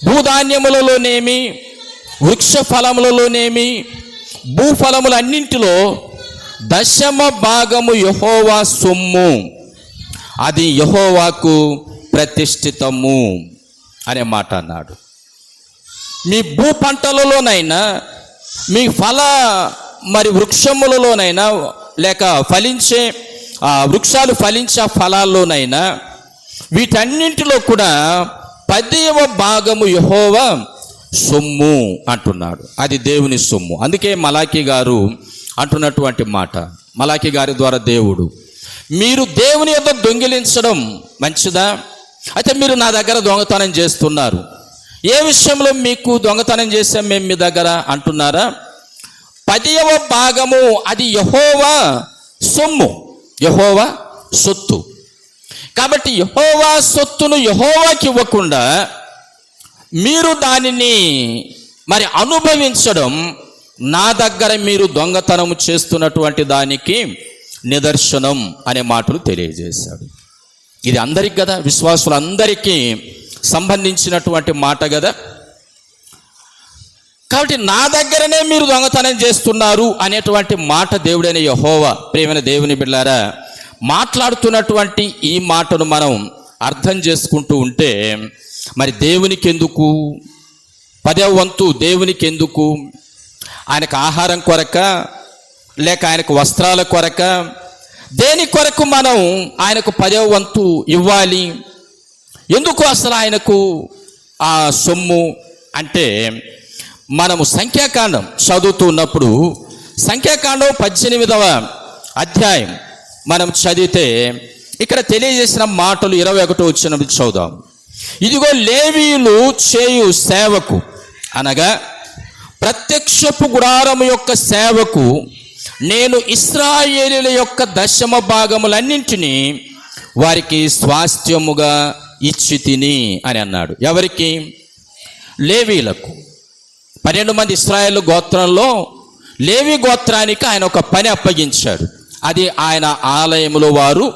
[SPEAKER 1] భూధాన్యములలోనేమి, వృక్ష ఫలములలోనేమి, భూఫలములన్నింటిలో 10వ భాగము యెహోవా సొమ్ము, అది యెహోవాకు ప్రతిష్ఠితము అనే మాట అన్నాడు. మీ భూ పంటలలోనైనా, మీ మరి వృక్షములలోనైనా లేక ఫలించే వృక్షాలు ఫలించే ఫలాల్లోనైనా వీటన్నింటిలో కూడా 10వ భాగము యెహోవా సొమ్ము అంటున్నాడు. అది దేవుని సొమ్ము. అందుకే మలాకి గారు అంటున్నటువంటి మాట, మలాకి గారి ద్వారా దేవుడు, మీరు దేవుని యొద్ద దొంగిలించడం మంచిదా? అయితే మీరు నా దగ్గర దొంగతనం చేస్తున్నారు. ఏ విషయంలో మీకు దొంగతనం చేసాం మేము మీ దగ్గర అంటున్నారా? 10వ భాగము అది యెహోవా సొమ్ము, యెహోవా సొత్తు. కాబట్టి యెహోవా సొత్తును యెహోవాకి ఇవ్వకుండా మీరు దానిని మరి అనుభవించడం నా దగ్గర మీరు దొంగతనం చేస్తున్నటువంటి దానికి నిదర్శనం అనే మాటలు తెలియజేశాడు. ఇది అందరికి కదా, విశ్వాసులందరికీ సంబంధించినటువంటి మాట కదా. కాబట్టి నా దగ్గరనే మీరు దొంగతనం చేస్తున్నారు అనేటువంటి మాట దేవుడైన యెహోవా, ప్రియమైన దేవుని బిడ్డలారా, మాట్లాడుతున్నటువంటి ఈ మాటను మనం అర్థం చేసుకుంటూ ఉంటే మరి దేవునికి ఎందుకు 10వ వంతు? దేవునికి ఎందుకు? ఆయనకు ఆహారం కొరక, లేక ఆయనకు వస్త్రాల కొరక? దేని కొరకు మనం ఆయనకు 10వ వంతు ఇవ్వాలి? ఎందుకు అసలు ఆయనకు ఆ సొమ్ము అంటే, మనము సంఖ్యాకాండం చదువుతూ ఉన్నప్పుడు సంఖ్యాకాండం 18వ అధ్యాయం మనం చదివితే ఇక్కడ తెలియజేసిన మాటలు 21వ వచనం చదువుదాం. ఇదిగో లేవీయులు చేయు సేవకు, అనగా ప్రత్యక్షపు గుడారము యొక్క సేవకు నేను ఇశ్రాయేలీయుల యొక్క దశమ భాగములన్నింటినీ వారికి స్వాస్థ్యముగా ఇచ్చి తిని అని అన్నాడు. ఎవరికి? లేవీలకు. 12 మంది ఇశ్రాయేలు గోత్రంలో లేవి గోత్రానికి ఆయన ఒక పని అప్పగించాడు. అది ఆయన ఆలయంలో వారు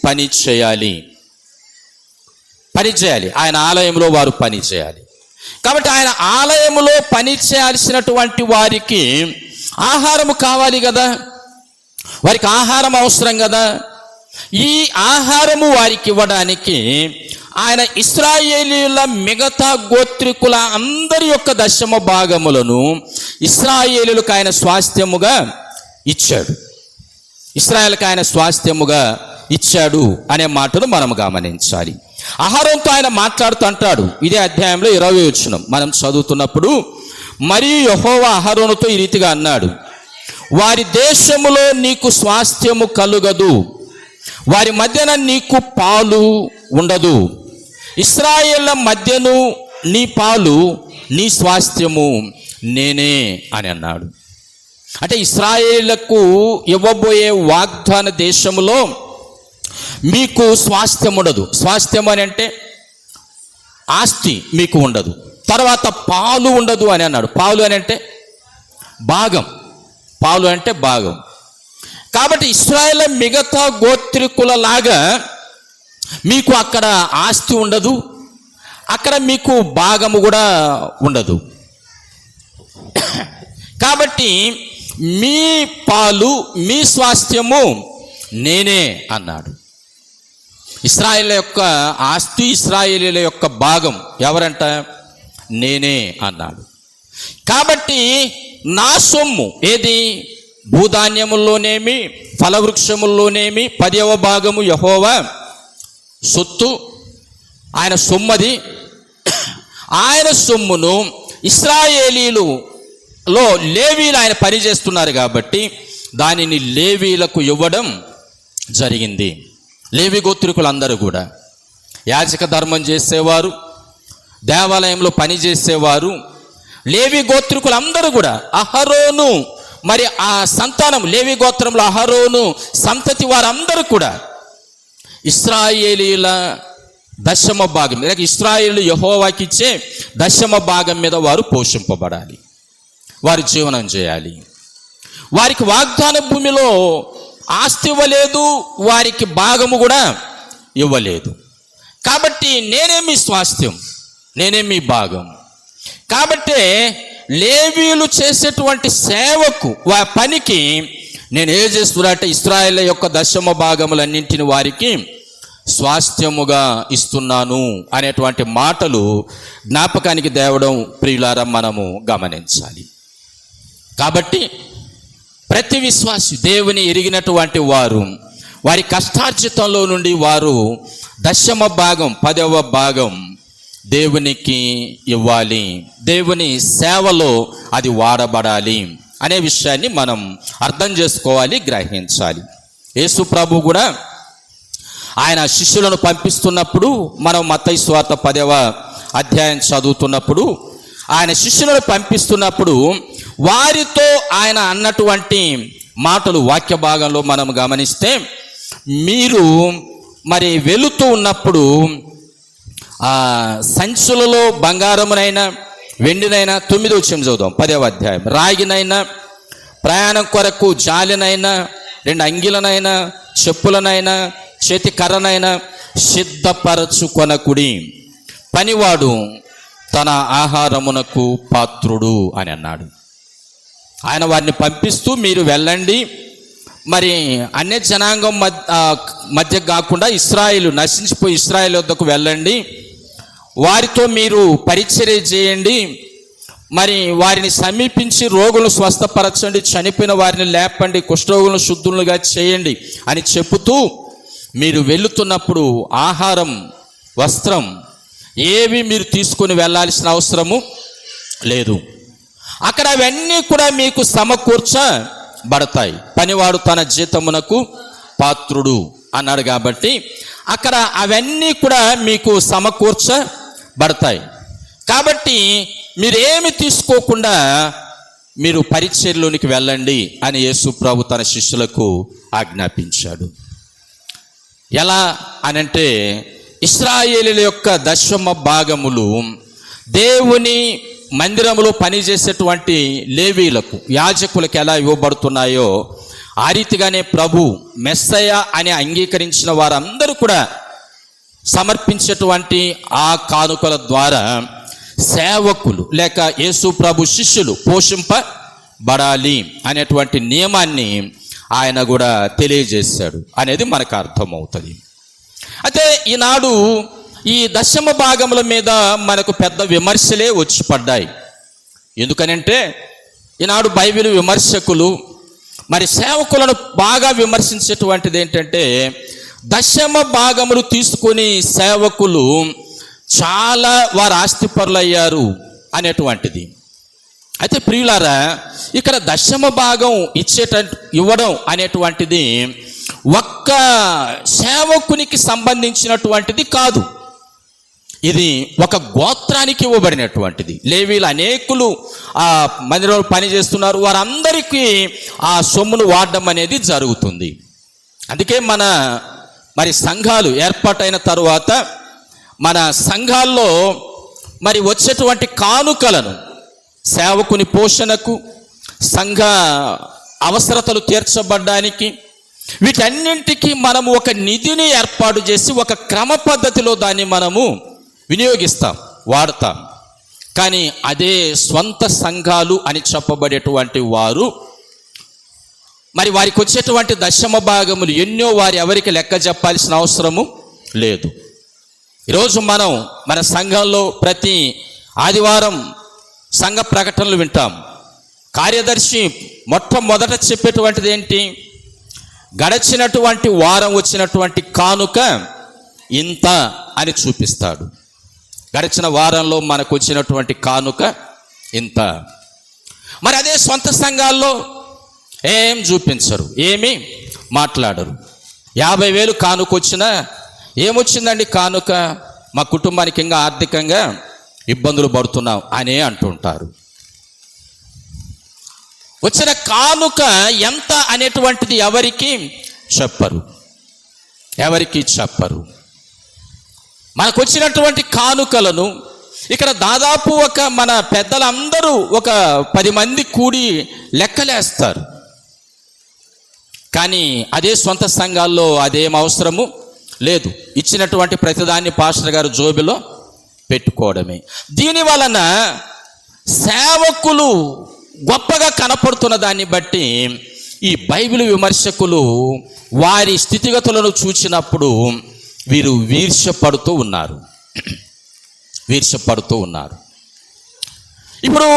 [SPEAKER 1] పని చేయాలి. ఆయన ఆలయంలో వారు పని చేయాలి. కాబట్టి ఆయన ఆలయంలో పని చేయాల్సినటువంటి వారికి ఆహారము కావాలి కదా, వారికి ఆహారం అవసరం కదా. ఈ ఆహారము వారికి ఇవ్వడానికి ఆయన ఇశ్రాయేలీయుల మిగతా గోత్రికుల అందరి యొక్క దశమ భాగములను ఇశ్రాయేలీయులకు ఆయన స్వాస్థ్యముగా ఇచ్చాడు. ఇశ్రాయేలుకు ఆయన స్వాస్థ్యముగా ఇచ్చాడు అనే మాటను మనం గమనించాలి. అహరోనుతో ఆయన మాట్లాడుతూ అంటాడు, ఇదే అధ్యాయంలో 20వ వచనం మనం చదువుతున్నప్పుడు, మరియు యెహోవా అహరోనుతో ఈ రీతిగా అన్నాడు, వారి దేశములో నీకు స్వాస్థ్యము కలుగదు, వారి మధ్యన నీకు పాలు ఉండదు, ఇశ్రాయేళ్ల మధ్యను నీ పాలు నీ స్వాస్థ్యము నేనే అని అన్నాడు. అంటే ఇశ్రాయేళ్లకు ఇవ్వబోయే వాగ్దాన దేశములో మీకు స్వాస్థ్యం ఉండదు. స్వాస్థ్యం అని అంటే ఆస్తి మీకు ఉండదు. తర్వాత పాలు ఉండదు అని అన్నాడు. పాలు అని అంటే భాగం. పాలు అంటే భాగం. కాబట్టి ఇశ్రాయేల్ మిగతా గోత్రికుల లాగా మీకు అక్కడ ఆస్తి ఉండదు, అక్కడ మీకు భాగము కూడా ఉండదు. కాబట్టి మీ పాలు మీ స్వాస్థ్యము నేనే అన్నాడు. ఇశ్రాయేల్ యొక్క ఆస్తి, ఇశ్రాయేలీల యొక్క భాగం ఎవరంట? నేనే అన్నాడు. కాబట్టి నా సొమ్ము ఏది? భూధాన్యముల్లోనేమి ఫలవృక్షముల్లోనేమి 10వ భాగము యెహోవా సొత్తు, ఆయన సొమ్మది. ఆయన సొమ్మును ఇశ్రాయేలీయులలో లేవీలు ఆయన పని చేస్తున్నారు కాబట్టి దానిని లేవీలకు ఇవ్వడం జరిగింది. లేవి గోత్రికులందరూ కూడా యాజక ధర్మం చేసేవారు, దేవాలయంలో పని చేసేవారు. లేవి గోత్రికులందరూ కూడా అహరోను మరి ఆ సంతానం, లేవి గోత్రంలో అహరోను సంతతి వారందరూ కూడా ఇశ్రాయేలీల దశమ భాగం, లేక ఇశ్రాయేలు యెహోవాకి ఇచ్చే దశమ భాగం మీద వారు పోషింపబడాలి, వారు జీవనం చేయాలి. వారికి వాగ్దాన భూమిలో ఆస్తి ఇవ్వలేదు, వారికి భాగము కూడా ఇవ్వలేదు. కాబట్టి నేనే మీ స్వాస్థ్యం, నేనే మీ భాగం. కాబట్టి లేవీయులు చేసేటువంటి సేవకు, పనికి నేను ఏం చేస్తున్నట్టే ఇశ్రాయేల్ యొక్క దశమ భాగములన్నింటిని వారికి స్వాస్థ్యముగా ఇస్తున్నాను అనేటువంటి మాటలు జ్ఞాపకానికి తేవడం ప్రియులారా మనము గమనించాలి. కాబట్టి ప్రతి విశ్వాసి, దేవుని ఎరిగినటువంటి వారు, వారి కష్టార్జితంలో నుండి వారు దశమ భాగం 10వ భాగం దేవునికి ఇవ్వాలి, దేవుని సేవలో అది వాడబడాలి అనే విషయాన్ని మనం అర్థం చేసుకోవాలి, గ్రహించాలి. యేసు ప్రభు కూడా ఆయన శిష్యులను పంపిస్తున్నప్పుడు, మనం మత్తయి సువార్త 10వ అధ్యాయం చదువుతున్నప్పుడు, ఆయన శిష్యులను పంపిస్తున్నప్పుడు వారితో ఆయన అన్నటువంటి మాటలు వాక్య భాగంలో మనం గమనిస్తే, మీరు మరి వెళుతూ ఉన్నప్పుడు సంచులలో బంగారమునైనా వెండినైనా 9వ వచనం చదువుదాం 10వ అధ్యాయం. రాగినైనా ప్రయాణం కొరకు జాలినైనా 2 అంగిలనైనా చెప్పులనైనా చేతి కర్రనైనా సిద్ధపరచుకొనకుడి, పనివాడు తన ఆహారమునకు పాత్రుడు అని అన్నాడు. ఆయన వారిని పంపిస్తూ మీరు వెళ్ళండి, మరి అన్య జనాంగం మధ్య కాకుండా ఇశ్రాయేలు నశించిపోయి ఇశ్రాయేలు వద్దకు వెళ్ళండి, వారితో మీరు పరిచర్య చేయండి, మరి వారిని సమీపించి రోగులను స్వస్థపరచండి, చనిపోయిన వారిని లేపండి, కుష్ఠరోగులను శుద్ధులుగా చేయండి అని చెబుతూ మీరు వెళుతున్నప్పుడు ఆహారం వస్త్రం ఏవి మీరు తీసుకొని వెళ్ళాల్సిన అవసరము లేదు. అక్కడ అవన్నీ కూడా మీకు సమకూర్చబడతాయి. పనివాడు తన జీతమునకు పాత్రుడు అన్నాడు కాబట్టి అక్కడ అవన్నీ కూడా మీకు సమకూర్చబడతాయి. కాబట్టి మీరేమి తీసుకోకుండా మీరు పరిచర్యలోనికి వెళ్ళండి అని యేసు ప్రభు తన శిష్యులకు ఆజ్ఞాపించాడు. ఎలా అనంటే ఇశ్రాయేలీయుల యొక్క దశమ భాగములు దేవుని మందిరములో పనిచేసేటువంటి లేవీలకు యాజకులకు ఎలా ఇవ్వబడుతున్నాయో ఆ రీతిగానే ప్రభు మెస్సయ అని అంగీకరించిన వారందరూ కూడా సమర్పించేటువంటి ఆ కానుకల ద్వారా సేవకులు లేక యేసు ప్రభు శిష్యులు పోషింపబడాలి అనేటువంటి నియమాన్ని ఆయన కూడా తెలియజేశాడు అనేది మనకు అర్థమవుతుంది. అయితే ఈనాడు ఈ దశమ భాగముల మీద మనకు పెద్ద విమర్శలే వచ్చి పడ్డాయి. ఎందుకనంటే ఈనాడు బైబిల్ విమర్శకులు మరి సేవకులను బాగా విమర్శించేటువంటిది ఏంటంటే దశమ భాగములు తీసుకొని సేవకులు చాలా వారు ఆస్తిపరులయ్యారు అనేటువంటిది. అయితే ప్రియులారా, ఇక్కడ దశమ భాగం ఇవ్వడం అనేటువంటిది ఒక్క సేవకునికి సంబంధించినటువంటిది కాదు. ఇది ఒక గోత్రానికి ఇవ్వబడినటువంటిది. లేవీలు అనేకులు ఆ మందిరంలో పనిచేస్తున్నారు, వారందరికీ ఆ సొమ్మును వాడడం అనేది జరుగుతుంది. అందుకే మరి సంఘాలు ఏర్పాటైన తరువాత మన సంఘాల్లో మరి వచ్చేటువంటి కానుకలను సేవకుని పోషణకు, సంఘ అవసరతలు తీర్చబడ్డానికి, వీటన్నింటికి మనము ఒక నిధిని ఏర్పాటు చేసి ఒక క్రమ పద్ధతిలో దాన్ని మనము వినియోగిస్తాం, వాడతాం. కానీ అదే స్వంత సంఘాలు అని చెప్పబడేటువంటి వారు మరి వారికి వచ్చేటువంటి దశమ భాగములు ఎన్నో వారి ఎవరికి లెక్క చెప్పాల్సిన అవసరము లేదు. ఈరోజు మనం మన సంఘంలో ప్రతి ఆదివారం సంఘ ప్రకటనలు వింటాం. కార్యదర్శి మొట్టమొదట చెప్పేటువంటిది ఏంటి? గడచినటువంటి వారం వచ్చినటువంటి కానుక ఇంత అని చూపిస్తాడు. గడిచిన వారంలో మనకు వచ్చినటువంటి కానుక ఇంత. మరి అదే సొంత సంఘాల్లో ఏం చూపించరు, ఏమీ మాట్లాడరు. 50,000 కానుక వచ్చినా ఏమొచ్చిందండి కానుక, మా కుటుంబానికి ఇంకా ఆర్థికంగా ఇబ్బందులు పడుతున్నాం అనే అంటుంటారు. వచ్చిన కానుక ఎంత అనేటువంటిది ఎవరికి చెప్పరు. మనకు వచ్చినటువంటి కానుకలను ఇక్కడ దాదాపు మన పెద్దలందరూ ఒక 10 మంది కూడి లెక్కలేస్తారు. కానీ అదే సొంత సంఘాల్లో అదేం అవసరము లేదు. ఇచ్చినటువంటి ప్రతిదాన్ని పాస్టర్ గారు జోబిలో పెట్టుకోవడమే. దీని వలన సేవకులు గొప్పగా కనపడుతున్న దాన్ని బట్టి ఈ బైబిల్ విమర్శకులు వారి స్థితిగతులను చూచినప్పుడు వీరు ఈర్ష్యపడుతూ ఉన్నారు. ఇప్పుడు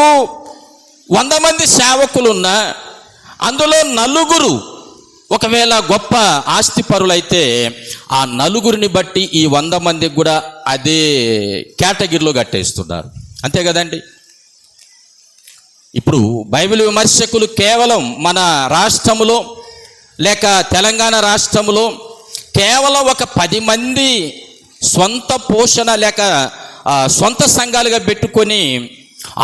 [SPEAKER 1] 100 మంది సేవకులున్నా అందులో 4 ఒకవేళ గొప్ప ఆస్తిపరులైతే ఆ 4 బట్టి ఈ 100 మందికి కూడా అదే కేటగిరీలో కట్టేస్తున్నారు. అంతే కదండి. ఇప్పుడు బైబిల్ విమర్శకులు కేవలం మన రాష్ట్రములో లేక తెలంగాణ రాష్ట్రములో కేవలం ఒక 10 మంది సొంత పోషణ లేక సొంత సంఘాలుగా పెట్టుకొని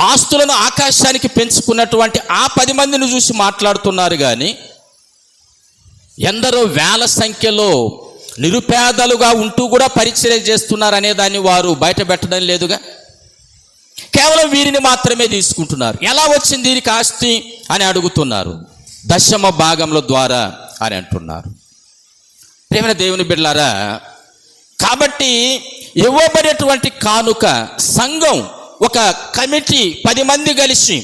[SPEAKER 1] ఆస్తులను ఆకాశానికి పెంచుకున్నటువంటి ఆ 10 మందిని చూసి మాట్లాడుతున్నారు. కానీ ఎందరో వేల సంఖ్యలో నిరుపేదలుగా ఉంటూ కూడా పరిచర్య చేస్తున్నారు అనే దాన్ని వారు బయట పెట్టడం లేదుగా. కేవలం వీరిని మాత్రమే తీసుకుంటున్నారు. ఎలా వచ్చింది దీనికి ఆస్తి అని అడుగుతున్నారు. దశమ భాగముల ద్వారా అని అంటున్నారు. ప్రియమైన దేవుని బిడ్డలారా, కాబట్టి ఇవ్వబడేటువంటి కానుక సంఘం ఒక కమిటీ 10 మంది కలిసి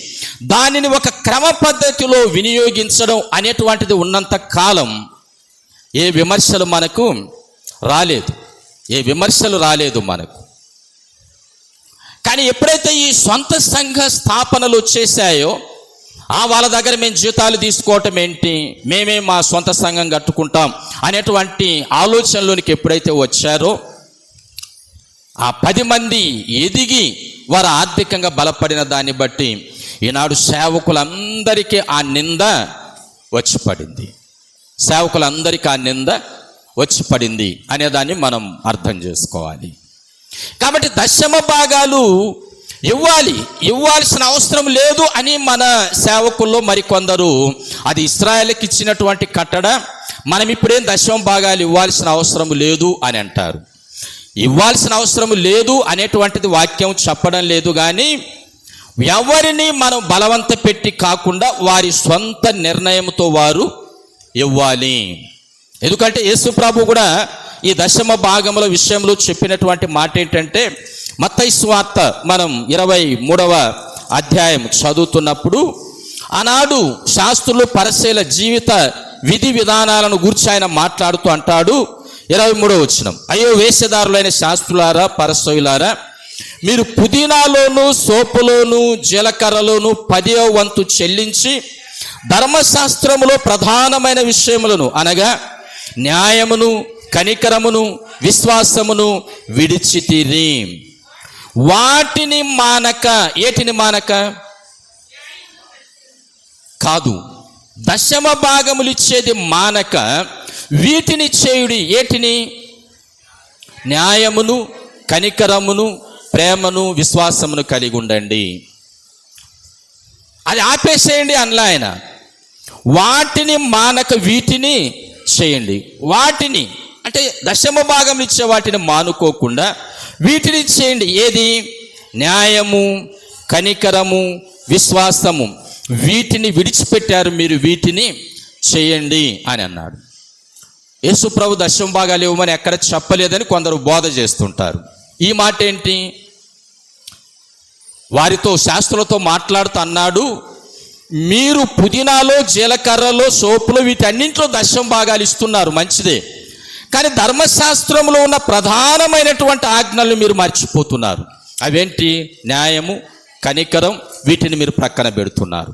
[SPEAKER 1] దానిని ఒక క్రమ పద్ధతిలో వినియోగించడం అనేటువంటిది ఉన్నంత కాలం ఏ విమర్శలు మనకు రాలేదు మనకు. కానీ ఎప్పుడైతే ఈ సొంత సంఘ స్థాపనలు వచ్చేసాయో, వాళ్ళ దగ్గర మేము జీతాలు తీసుకోవటం ఏంటి, మేమే మా సొంత సంఘం కట్టుకుంటాం అనేటువంటి ఆలోచనలోనికి ఎప్పుడైతే వచ్చారో, ఆ 10 మంది ఎదిగి వారు ఆర్థికంగా బలపడిన దాన్ని బట్టి ఈనాడు సేవకులందరికీ ఆ నింద వచ్చి పడింది అనేదాన్ని మనం అర్థం చేసుకోవాలి. కాబట్టి దశమ భాగాలు ఇవ్వాల్సిన అవసరం లేదు అని మన సేవకుల్లో మరికొందరు, అది ఇశ్రాయేలుకి ఇచ్చినటువంటి కట్టడ, మనం ఇప్పుడేం దశమ భాగాలు ఇవ్వాల్సిన అవసరం లేదు అని అంటారు. ఇవ్వాల్సిన అవసరం లేదు అనేటువంటిది వాక్యం చెప్పడం లేదు. కానీ ఎవరిని మనం బలవంత పెట్టి కాకుండా వారి సొంత నిర్ణయంతో వారు ఇవ్వాలి. ఎందుకంటే యేసు ప్రభు కూడా ఈ దశమ భాగముల విషయంలో చెప్పినటువంటి మాట ఏంటంటే, మత్తయి సువార్త మనం 23వ అధ్యాయం చదువుతున్నప్పుడు, ఆనాడు శాస్త్రులు పరిసయ్యుల జీవిత విధి విధానాలను గురించి ఆయన మాట్లాడుతూ అంటాడు. 23వ వచనం, అయ్యో వేషధారులైన శాస్త్రులారా, పరిసయ్యులారా, మీరు పుదీనాలోను సోపులోను జీలకర్రలోను 10వ వంతు చెల్లించి ధర్మశాస్త్రములో ప్రధానమైన విషయములను అనగా న్యాయమును, కనికరమును, విశ్వాసమును విడిచితిరి. వాటిని మానక, ఏటిని మానక కాదు, దశమ భాగములు ఇచ్చేది మానక వీటిని చేయుడి. ఏటిని? న్యాయమును, కనికరమును, ప్రేమను, విశ్వాసమును కలిగి ఉండండి. అది ఆపేసేయండి అనలా ఆయన. వాటిని మానక వీటిని చేయండి. వాటిని అంటే దశమ భాగం ఇచ్చే వాటిని మానుకోకుండా వీటిని చేయండి. ఏది? న్యాయము, కనికరము, విశ్వాసము, వీటిని విడిచిపెట్టారు మీరు, వీటిని చేయండి అని అన్నాడు. యేసు ప్రభు దశమ భాగాలు ఇవ్వమని ఎక్కడ చెప్పలేదని కొందరు బోధ చేస్తుంటారు. ఈ మాట ఏంటి? వారితో శాస్త్రులతో మాట్లాడుతూ అన్నాడు, మీరు పుదీనాలో, జీలకర్రలో, సోపులో వీటన్నింటిలో దశమ భాగాలు ఇస్తున్నారు, మంచిదే. కానీ ధర్మశాస్త్రంలో ఉన్న ప్రధానమైనటువంటి ఆజ్ఞలను మీరు మర్చిపోతున్నారు. అవేంటి? న్యాయము, కనికరం, వీటిని మీరు ప్రక్కన పెడుతున్నారు.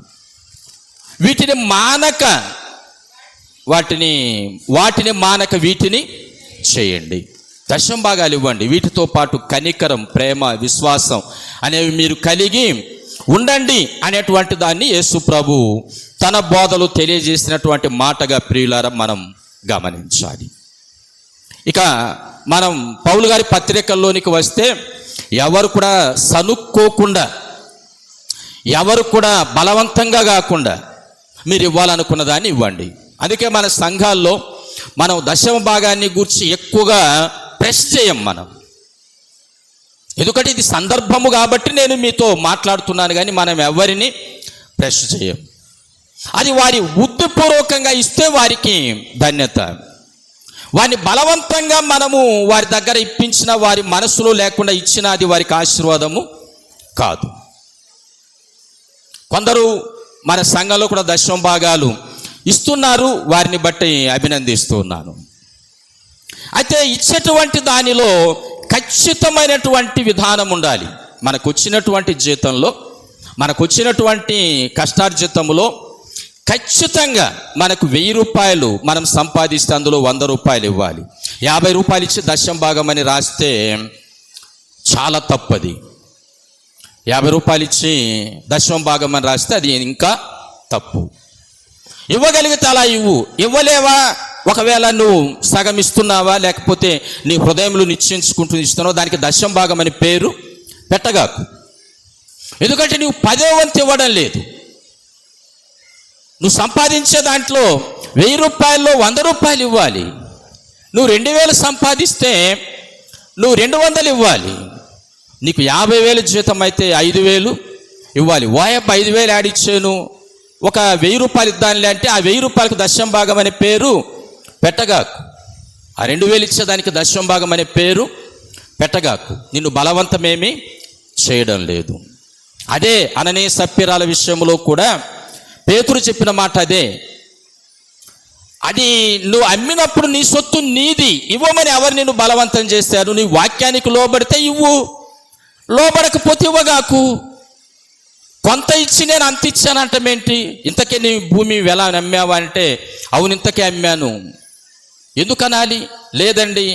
[SPEAKER 1] వీటిని మానక వీటిని చేయండి. దశమ భాగాలు ఇవ్వండి. వీటితో పాటు కనికరం, ప్రేమ, విశ్వాసం అనేవి మీరు కలిగి ఉండండి అనేటువంటి దాన్ని యేసు ప్రభు తన బోధలు తెలియజేసినటువంటి మాటగా ప్రియులారా మనం గమనించాలి. ఇక మనం పౌలు గారి పత్రికల్లోనికి వస్తే, ఎవరు కూడా సనుక్కోకుండా, ఎవరు కూడా బలవంతంగా కాకుండా మీరు ఇవ్వాలనుకున్న దాన్ని ఇవ్వండి. అందుకే మన సంఘాల్లో మనం దశమ భాగాన్ని గురించి ఎక్కువగా ప్రెస్ చేయం మనం. ఎందుకంటే ఇది సందర్భము కాబట్టి నేను మీతో మాట్లాడుతున్నాను, కానీ మనం ఎవరిని ప్రెస్ చేయం. అది వారి బుద్ధిపూర్వకంగా ఇస్తే వారికి ధన్యత. వారిని బలవంతంగా మనము వారి దగ్గర ఇప్పించిన, వారి మనసులో లేకుండా ఇచ్చిన, అది వారికి ఆశీర్వాదము కాదు. కొందరు మన సంఘంలో కూడా దశమ భాగాలు ఇస్తున్నారు, వారిని బట్టి అభినందిస్తున్నాను. అయితే ఇచ్చేటువంటి దానిలో ఖచ్చితమైనటువంటి విధానం ఉండాలి. మనకు వచ్చినటువంటి జీతంలో, మనకు వచ్చినటువంటి కష్టార్జితంలో ఖచ్చితంగా మనకు 1000 రూపాయలు మనం సంపాదిస్తే అందులో 100 రూపాయలు ఇవ్వాలి. 50 రూపాయలు ఇచ్చి దశమ భాగం అని రాస్తే చాలా తప్పది. 50 రూపాయలు ఇచ్చి దశమ భాగం అని రాస్తే అది ఇంకా తప్పు. ఇవ్వగలిగితే అలా ఇవ్వు. ఇవ్వలేవా, ఒకవేళ నువ్వు సగం ఇస్తున్నావా, లేకపోతే నీ హృదయంలో నిశ్చయించుకుంటూ ఇస్తున్నావు, దానికి దశమ భాగం అని పేరు పెట్టగాకు. ఎందుకంటే నువ్వు 10వ వంతు ఇవ్వడం లేదు. నువ్వు సంపాదించే దాంట్లో 1000 రూపాయల్లో 100 రూపాయలు ఇవ్వాలి. నువ్వు 2000 సంపాదిస్తే నువ్వు 200 ఇవ్వాలి. నీకు 50,000 జీతం అయితే 5,000 ఇవ్వాలి. వాయప్ప 5,000 యాడ్ ఇచ్చాను, ఒక 1000 రూపాయలు ఇద్దానులే అంటే ఆ 1000 రూపాయలకు దశం భాగం అనే పేరు పెట్టగాకు. ఆ 2,000 ఇచ్చేదానికి దశం భాగం అనే పేరు పెట్టగాకు. నిన్ను బలవంతమేమీ చేయడం లేదు. అదే అననీయ సప్ఫీరాల విషయంలో కూడా పేతురు చెప్పిన మాట అదే. అది నువ్వు అమ్మినప్పుడు నీ సొత్తు నీది, ఇవ్వమని ఎవరు నిన్ను బలవంతం చేశారు? నీ వాక్యానికి లోబడితే ఇవ్వు, లోబడకపోతే ఇవ్వగాకు. కొంత ఇచ్చి నేను అంత ఇచ్చానంటమేంటి? ఇంతకే నీ భూమి ఎలా అమ్మావా అంటే అవును ఇంతకే అమ్మాను. ఎందుకు అనాలి? లేదండి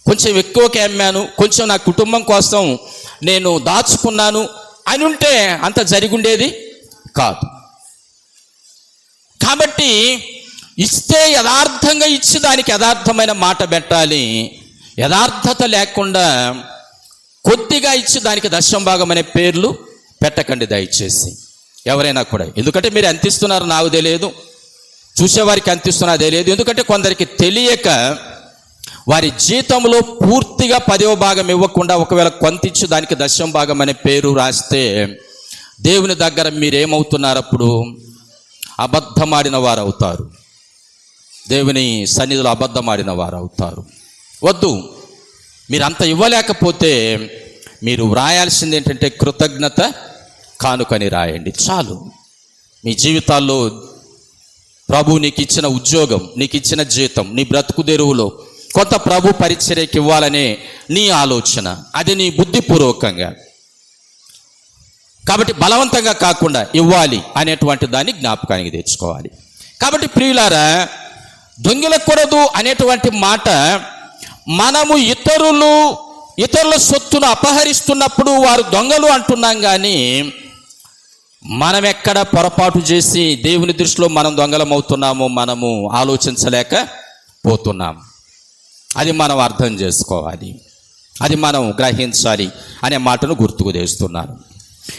[SPEAKER 1] కొంచెం ఎక్కువకే అమ్మాను, కొంచెం నా కుటుంబం కోసం నేను దాచుకున్నాను అని ఉంటే అంత జరిగుండేది కాదు. కాబట్టి ఇస్తే యథార్థంగా ఇచ్చి దానికి యథార్థమైన మాట పెట్టాలి. యథార్థత లేకుండా కొద్దిగా ఇచ్చి దానికి దశం భాగం అనే పేర్లు పెట్టకండి దయచేసి ఎవరైనా కూడా. ఎందుకంటే మీరు ఎంత ఇస్తున్నారు నాకు తెలియదు, చూసేవారికి ఎంత ఇస్తున్నా తెలియదు. ఎందుకంటే కొందరికి తెలియక వారి జీతంలో పూర్తిగా 10వ భాగం ఇవ్వకుండా ఒకవేళ కొంత ఇచ్చి దానికి దశం భాగం అనే పేరు రాస్తే దేవుని దగ్గర మీరేమవుతున్నారు? అప్పుడు అబద్ధమాడిన వారు అవుతారు, దేవుని సన్నిధిలో అబద్ధమాడిన వారు అవుతారు. వద్దు, మీరు అంత ఇవ్వలేకపోతే మీరు వ్రాయాల్సింది ఏంటంటే కృతజ్ఞత కానుకని రాయండి చాలు. మీ జీవితాల్లో ప్రభు నీకు ఇచ్చిన ఉద్యోగం, నీకు ఇచ్చిన జీతం, నీ బ్రతుకు తెరువులో కొంత ప్రభు పరిచర్యకి ఇవ్వాలనే నీ ఆలోచన, అది నీ బుద్ధిపూర్వకంగా. కాబట్టి బలవంతంగా కాకుండా ఇవ్వాలి అనేటువంటి దాన్ని జ్ఞాపకానికి తెచ్చుకోవాలి. కాబట్టి ప్రియులారా, దొంగిలకూడదు అనేటువంటి మాట మనము ఇతరుల సొత్తును అపహరిస్తున్నప్పుడు వారు దొంగలు అంటున్నాం, కానీ మనం ఎక్కడ పొరపాటు చేసి దేవుని దృష్టిలో మనం దొంగలం అవుతున్నామో మనము ఆలోచించలేకపోతున్నాం. అది మనం అర్థం చేసుకోవాలి, అది మనం గ్రహించాలి అనే మాటను గుర్తుకు తెస్తున్నాను.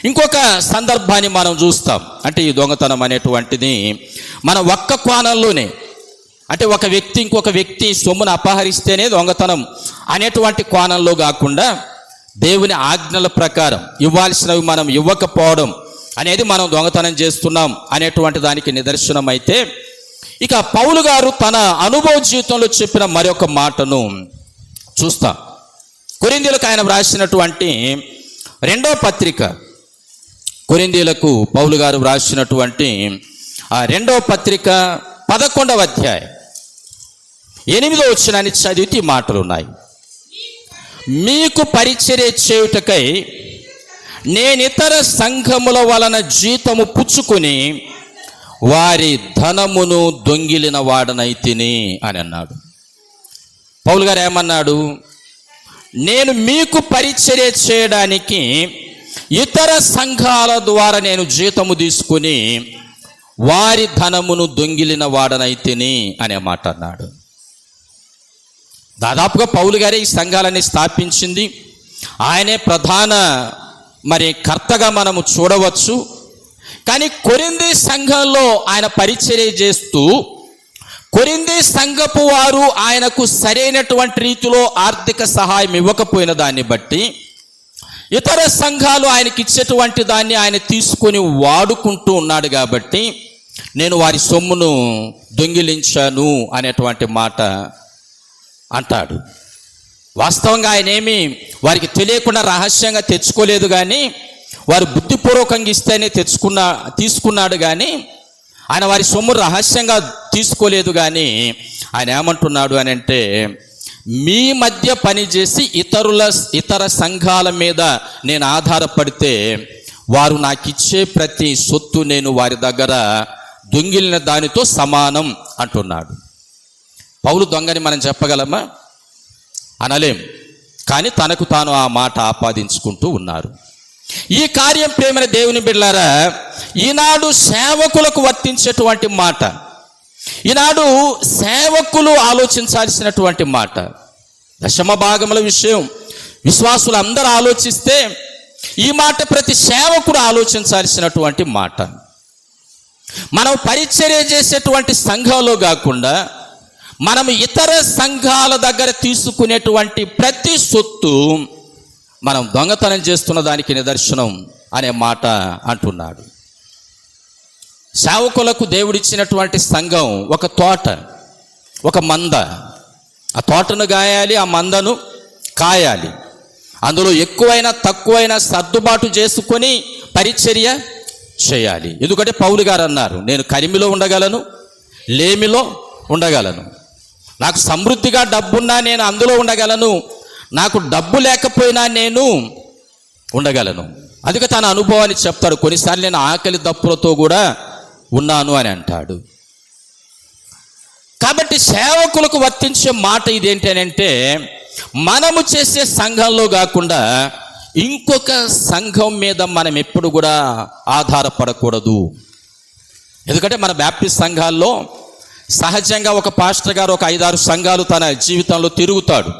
[SPEAKER 1] ఇంకొక సందర్భాన్ని మనం చూస్తాం. అంటే ఈ దొంగతనం అనేటువంటిది మన ఒక్క కోణంలోనే, అంటే ఒక వ్యక్తి ఇంకొక వ్యక్తి సొమ్మును అపహరిస్తేనే దొంగతనం అనేటువంటి కోణంలో కాకుండా దేవుని ఆజ్ఞల ప్రకారం ఇవ్వాల్సినవి మనం ఇవ్వకపోవడం అనేది మనం దొంగతనం చేస్తున్నాం అనేటువంటి దానికి నిదర్శనం. అయితే ఇక పౌలు గారు తన అనుభవ జీవితంలో చెప్పిన మరొక మాటను చూస్తాం. కొరింథీయులకు ఆయన వ్రాసినటువంటి 2వ పత్రిక, కొరింథీయులకు పౌలు గారు వ్రాసినటువంటి ఆ 2వ పత్రిక 11వ అధ్యాయం 8వ వచనాన్ని చదివితే ఈ మాటలు ఉన్నాయి. మీకు పరిచర్య చేయుటకై నేనితర సంఘముల వలన జీతము పుచ్చుకొని వారి ధనమును దొంగిలిన వాడనైతిని అని అన్నాడు. పౌలు గారు ఏమన్నాడు? నేను మీకు పరిచర్య చేయడానికి ఇతర సంఘాల ద్వారా నేను జీతము తీసుకుని వారి ధనమును దొంగిలిన వాడనైతిని అనే మాట అన్నాడు. దాదాపుగా పౌలు గారే ఈ సంఘాలని స్థాపించింది, ఆయనే ప్రధాన కర్తగా మనము చూడవచ్చు. కానీ కొరింథీ సంఘంలో ఆయన పరిచర్య చేస్తూ కొరింథీ సంఘపు వారు ఆయనకు సరైనటువంటి రీతిలో ఆర్థిక సహాయం ఇవ్వకపోయిన దాన్ని బట్టి ఇతర సంఘాలు ఆయనకి ఇచ్చేటువంటి దాన్ని ఆయన తీసుకొని వాడుకుంటూ ఉన్నాడు. కాబట్టి నేను వారి సొమ్మును దొంగిలించాను అనేటువంటి మాట అంటాడు. వాస్తవంగా ఆయన ఏమి వారికి తెలియకుండా రహస్యంగా తెచ్చుకోలేదు, కానీ వారు బుద్ధిపూర్వకంగా ఇస్తేనే తీసుకున్నాడు. కానీ ఆయన వారి సొమ్ము రహస్యంగా తీసుకోలేదు. కానీ ఆయన ఏమంటున్నాడు అని అంటే, మీ మధ్య పనిచేసి ఇతర సంఘాల మీద నేను ఆధారపడితే వారు నాకు ఇచ్చే ప్రతి సొత్తు నేను వారి దగ్గర దొంగిలిన దానితో సమానం అంటున్నాడు. పౌలు దొంగని మనం చెప్పగలమా? అనలేం. కానీ తనకు తాను ఆ మాట ఆపాదించుకుంటూ ఉన్నారు. ఈ కార్యం ప్రేమైన దేవుని బిడ్డలారా, ఈనాడు సేవకులకు వర్తించేటువంటి మాట, ఈనాడు సేవకులు ఆలోచించాల్సినటువంటి మాట. దశమ భాగముల విషయం విశ్వాసులు అందరూ ఆలోచిస్తే ఈ మాట ప్రతి సేవకుడు ఆలోచించాల్సినటువంటి మాట. మనం పరిచర్య చేసేటువంటి సంఘంలో కాకుండా మనం ఇతర సంఘాల దగ్గర తీసుకునేటువంటి ప్రతి సొత్తు మనం దొంగతనం చేస్తున్న దానికి నిదర్శనం అనే మాట అంటున్నాడు. సేవకులకు దేవుడిచ్చినటువంటి సంఘం ఒక తోట, ఒక మంద. ఆ తోటను గాయాలి, ఆ మందను కాయాలి. అందులో ఎక్కువైనా తక్కువైనా సర్దుబాటు చేసుకొని పరిచర్య చేయాలి. ఎందుకంటే పౌలు గారు అన్నారు, నేను కలిమిలో ఉండగలను, లేమిలో ఉండగలను. నాకు సమృద్ధిగా డబ్బున్నా నేను అందులో ఉండగలను, నాకు డబ్బు లేకపోయినా నేను ఉండగలను. అందుకే తన అనుభవాన్ని చెప్తాడు. కొన్నిసార్లు నేను ఆకలి దప్పులతో కూడా ఉన్నాను అని అంటాడు. కాబట్టి సేవకులకు వర్తించే మాట ఇదేంటి అని అంటే, మనము చేసే సంఘంలో కాకుండా ఇంకొక సంఘం మీద మనం ఎప్పుడు కూడా ఆధారపడకూడదు. ఎందుకంటే మన బ్యాప్టిస్ట్ సంఘాల్లో సహజంగా ఒక పాస్టర్ గారు ఒక 5-6 సంఘాలు తన జీవితంలో తిరుగుతాడు.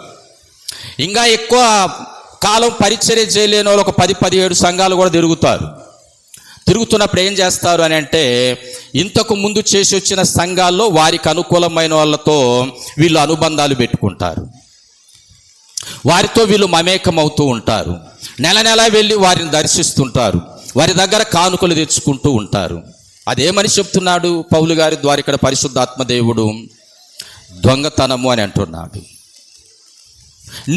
[SPEAKER 1] ఇంకా ఎక్కువ కాలం పరిచర్య చేయలేని వాళ్ళు ఒక 10-17 సంఘాలు కూడా తిరుగుతారు. తిరుగుతున్నప్పుడు ఏం చేస్తారు అని అంటే, ఇంతకు ముందు చేసి వచ్చిన సంఘాల్లో వారికి అనుకూలమైన వాళ్ళతో వీళ్ళు అనుబంధాలు పెట్టుకుంటారు, వారితో వీళ్ళు మమేకమవుతూ ఉంటారు. నెల నెల వెళ్ళి వారిని దర్శిస్తుంటారు, వారి దగ్గర కానుకలు తెచ్చుకుంటూ ఉంటారు. అదేమని చెప్తున్నాడు పౌలు గారి ద్వారా ఇక్కడ పరిశుద్ధాత్మ దేవుడు? దొంగతనము అని అంటున్నాడు.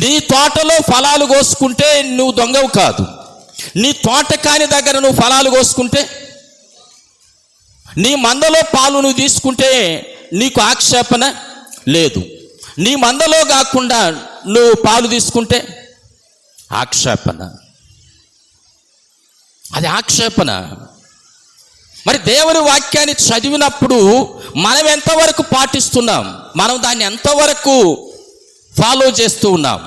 [SPEAKER 1] నీ తోటలో ఫలాలు కోసుకుంటే నువ్వు దొంగవు కాదు. నీ తోట కాని దగ్గర నువ్వు ఫలాలు కోసుకుంటే, నీ మందలో పాలు నువ్వు తీసుకుంటే నీకు ఆక్షేపణ లేదు. నీ మందలో కాకుండా నువ్వు పాలు తీసుకుంటే ఆక్షేపణ. అది ఆక్షేపణ. మరి దేవుని వాక్యాన్ని చదివినప్పుడు మనం ఎంతవరకు పాటిస్తున్నాం, మనం దాన్ని ఎంతవరకు ఫాలో చేస్తూ ఉన్నాం?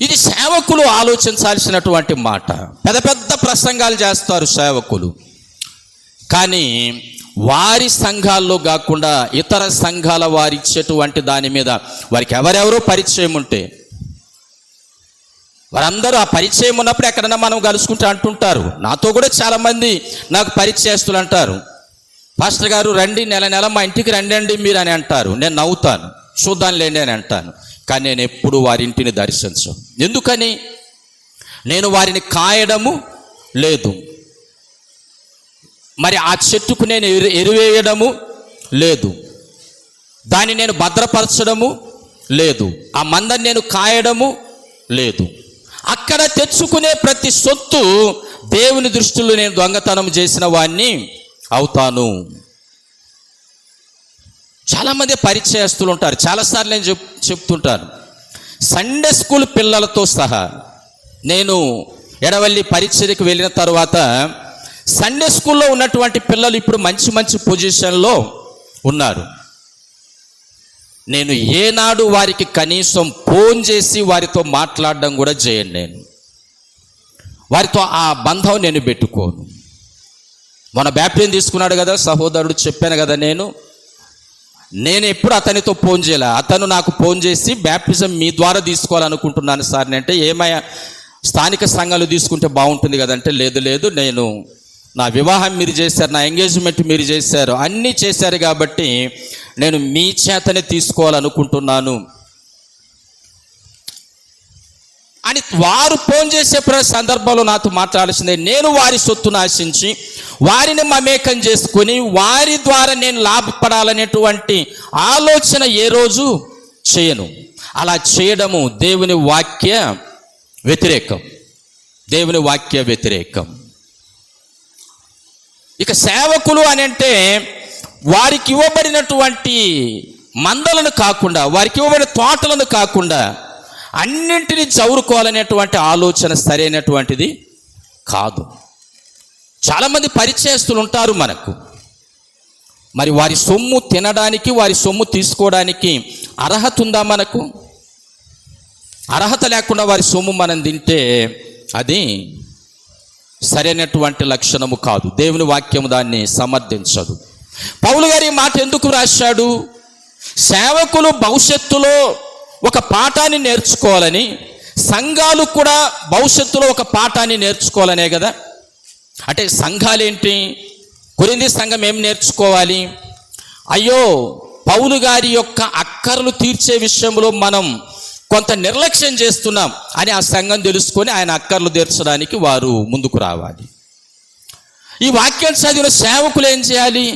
[SPEAKER 1] ఇది సేవకులు ఆలోచించాల్సినటువంటి మాట. పెద్ద పెద్ద ప్రసంగాలు చేస్తారు సేవకులు, కానీ వారి సంఘాల్లో కాకుండా ఇతర సంఘాల వారి ఇచ్చేటువంటి దాని మీద వారికి ఎవరెవరో పరిచయం ఉంటే వారందరూ ఆ పరిచయం ఉన్నప్పుడు ఎక్కడన్నా మనం కలుసుకుంటూ అంటుంటారు. నాతో కూడా చాలామంది నాకు పరిచయస్తులు అంటారు, పాస్టర్ గారు రండి, నెల నెల మా ఇంటికి రండి మీరు అని అంటారు. నేను నవ్వుతాను, చూద్దాం లేండి అని అంటాను. కానీ నేను ఎప్పుడు వారింటిని దర్శించను. ఎందుకని? నేను వారిని కాయడము లేదు, మరి ఆ చెట్టుకు నేను ఎరువేయడము లేదు, దాన్ని నేను భద్రపరచడము లేదు, ఆ మందని నేను కాయడము లేదు. అక్కడ తెచ్చుకునే ప్రతి సొత్తు దేవుని దృష్టిలో నేను దొంగతనం చేసిన వాడిని అవుతాను. చాలామంది పరిచయస్తులు ఉంటారు. చాలాసార్లు నేను చెప్తుంటాను, సండే స్కూల్ పిల్లలతో సహా నేను ఎడవల్లి పరిచర్యకు వెళ్ళిన తర్వాత సండే స్కూల్లో ఉన్నటువంటి పిల్లలు ఇప్పుడు మంచి మంచి పొజిషన్లో ఉన్నారు. నేను ఏనాడు వారికి కనీసం ఫోన్ చేసి వారితో మాట్లాడడం కూడా చేయను. నేను వారితో ఆ బంధం నేను పెట్టుకోను. మన బ్యాప్టిజం తీసుకున్నాడు కదా సహోదరుడు, చెప్పాను కదా, నేను ఎప్పుడు అతనితో ఫోన్ చేయలే. అతను నాకు ఫోన్ చేసి బ్యాప్టిజం మీ ద్వారా తీసుకోవాలనుకుంటున్నాను సార్ అంటే, ఏమయ్యా స్థానిక సంఘాలు తీసుకుంటే బాగుంటుంది కదంటే, లేదు నేను నా వివాహం మీరు చేశారు, నా ఎంగేజ్మెంట్ మీరు చేశారు, అన్నీ చేశారు కాబట్టి నేను మీ చేతనే తీసుకోవాలనుకుంటున్నాను అని వారు ఫోన్ చేసే సందర్భంలో నాతో మాట్లాడాల్సిందే. నేను వారి సొత్తును ఆశించి వారిని మమేకం చేసుకొని వారి ద్వారా నేను లాభపడాలనేటువంటి ఆలోచన ఏ రోజు చేయను. అలా చేయడము దేవుని వాక్య వ్యతిరేకం, దేవుని వాక్య వ్యతిరేకం. ఇక సేవకులు అని అంటే వారికి ఇవ్వబడినటువంటి మందలను కాకుండా, వారికి ఇవ్వబడిన తోటలను కాకుండా అన్నింటినీ చౌరుకోవాలనేటువంటి ఆలోచన సరైనటువంటిది కాదు. చాలామంది పరిచయస్తులు ఉంటారు మనకు. మరి వారి సొమ్ము తినడానికి, వారి సొమ్ము తీసుకోవడానికి అర్హత ఉందా మనకు? అర్హత లేకుండా వారి సొమ్ము మనం తింటే అది సరైనటువంటి లక్షణము కాదు. దేవుని వాక్యము దాన్ని సమర్థించదు. పౌలు గారు ఈ మాట ఎందుకు రాశాడు? సేవకులు భవిష్యత్తులో ఒక పాఠాన్ని నేర్చుకోవాలని, సంఘాలు కూడా భవిష్యత్తులో ఒక పాఠాన్ని నేర్చుకోవాలనే కదా. అంటే సంఘాలేంటి? కొరింథీ సంఘం ఏం నేర్చుకోవాలి? అయ్యో, పౌలు గారి యొక్క అక్కర్లు తీర్చే విషయంలో మనం కొంత నిర్లక్ష్యం చేస్తున్నాం అని ఆ సంఘం తెలుసుకొని ఆయన అక్కర్లు తీర్చడానికి వారు ముందుకు రావాలి. ఈ వాక్యం చదివిన సేవకులు ఏం చేయాలి?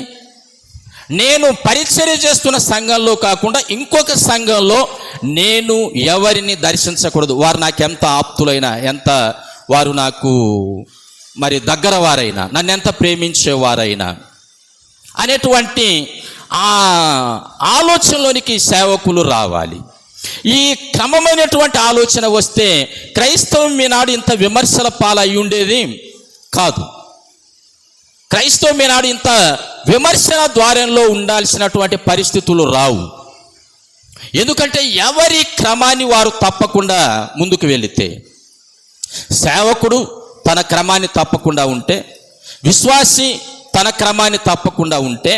[SPEAKER 1] నేను పరిచర్య చేస్తున్న సంఘంలో కాకుండా ఇంకొక సంఘంలో నేను ఎవరిని దర్శించకూడదు, వారు నాకు ఎంత ఆప్తులైనా, ఎంత వారు నాకు మరి దగ్గర వారైనా, నన్ను ఎంత ప్రేమించేవారైనా అనేటువంటి ఆ ఆలోచనలోనికి సేవకులు రావాలి. ఈ క్రమమైనటువంటి ఆలోచన వస్తే క్రైస్తవం ఈనాడు ఇంత విమర్శల పాలై ఉండేది కాదు. క్రైస్తవం ఈనాడు ఇంత విమర్శన ద్వారంలో ఉండాల్సినటువంటి పరిస్థితులు రావు. ఎందుకంటే ఎవరి క్రమాన్ని వారు తప్పకుండా ముందుకు వెళితే, సేవకుడు తన క్రమాన్ని తప్పకుండా ఉంటే, విశ్వాసి తన క్రమాన్ని తప్పకుండా ఉంటే,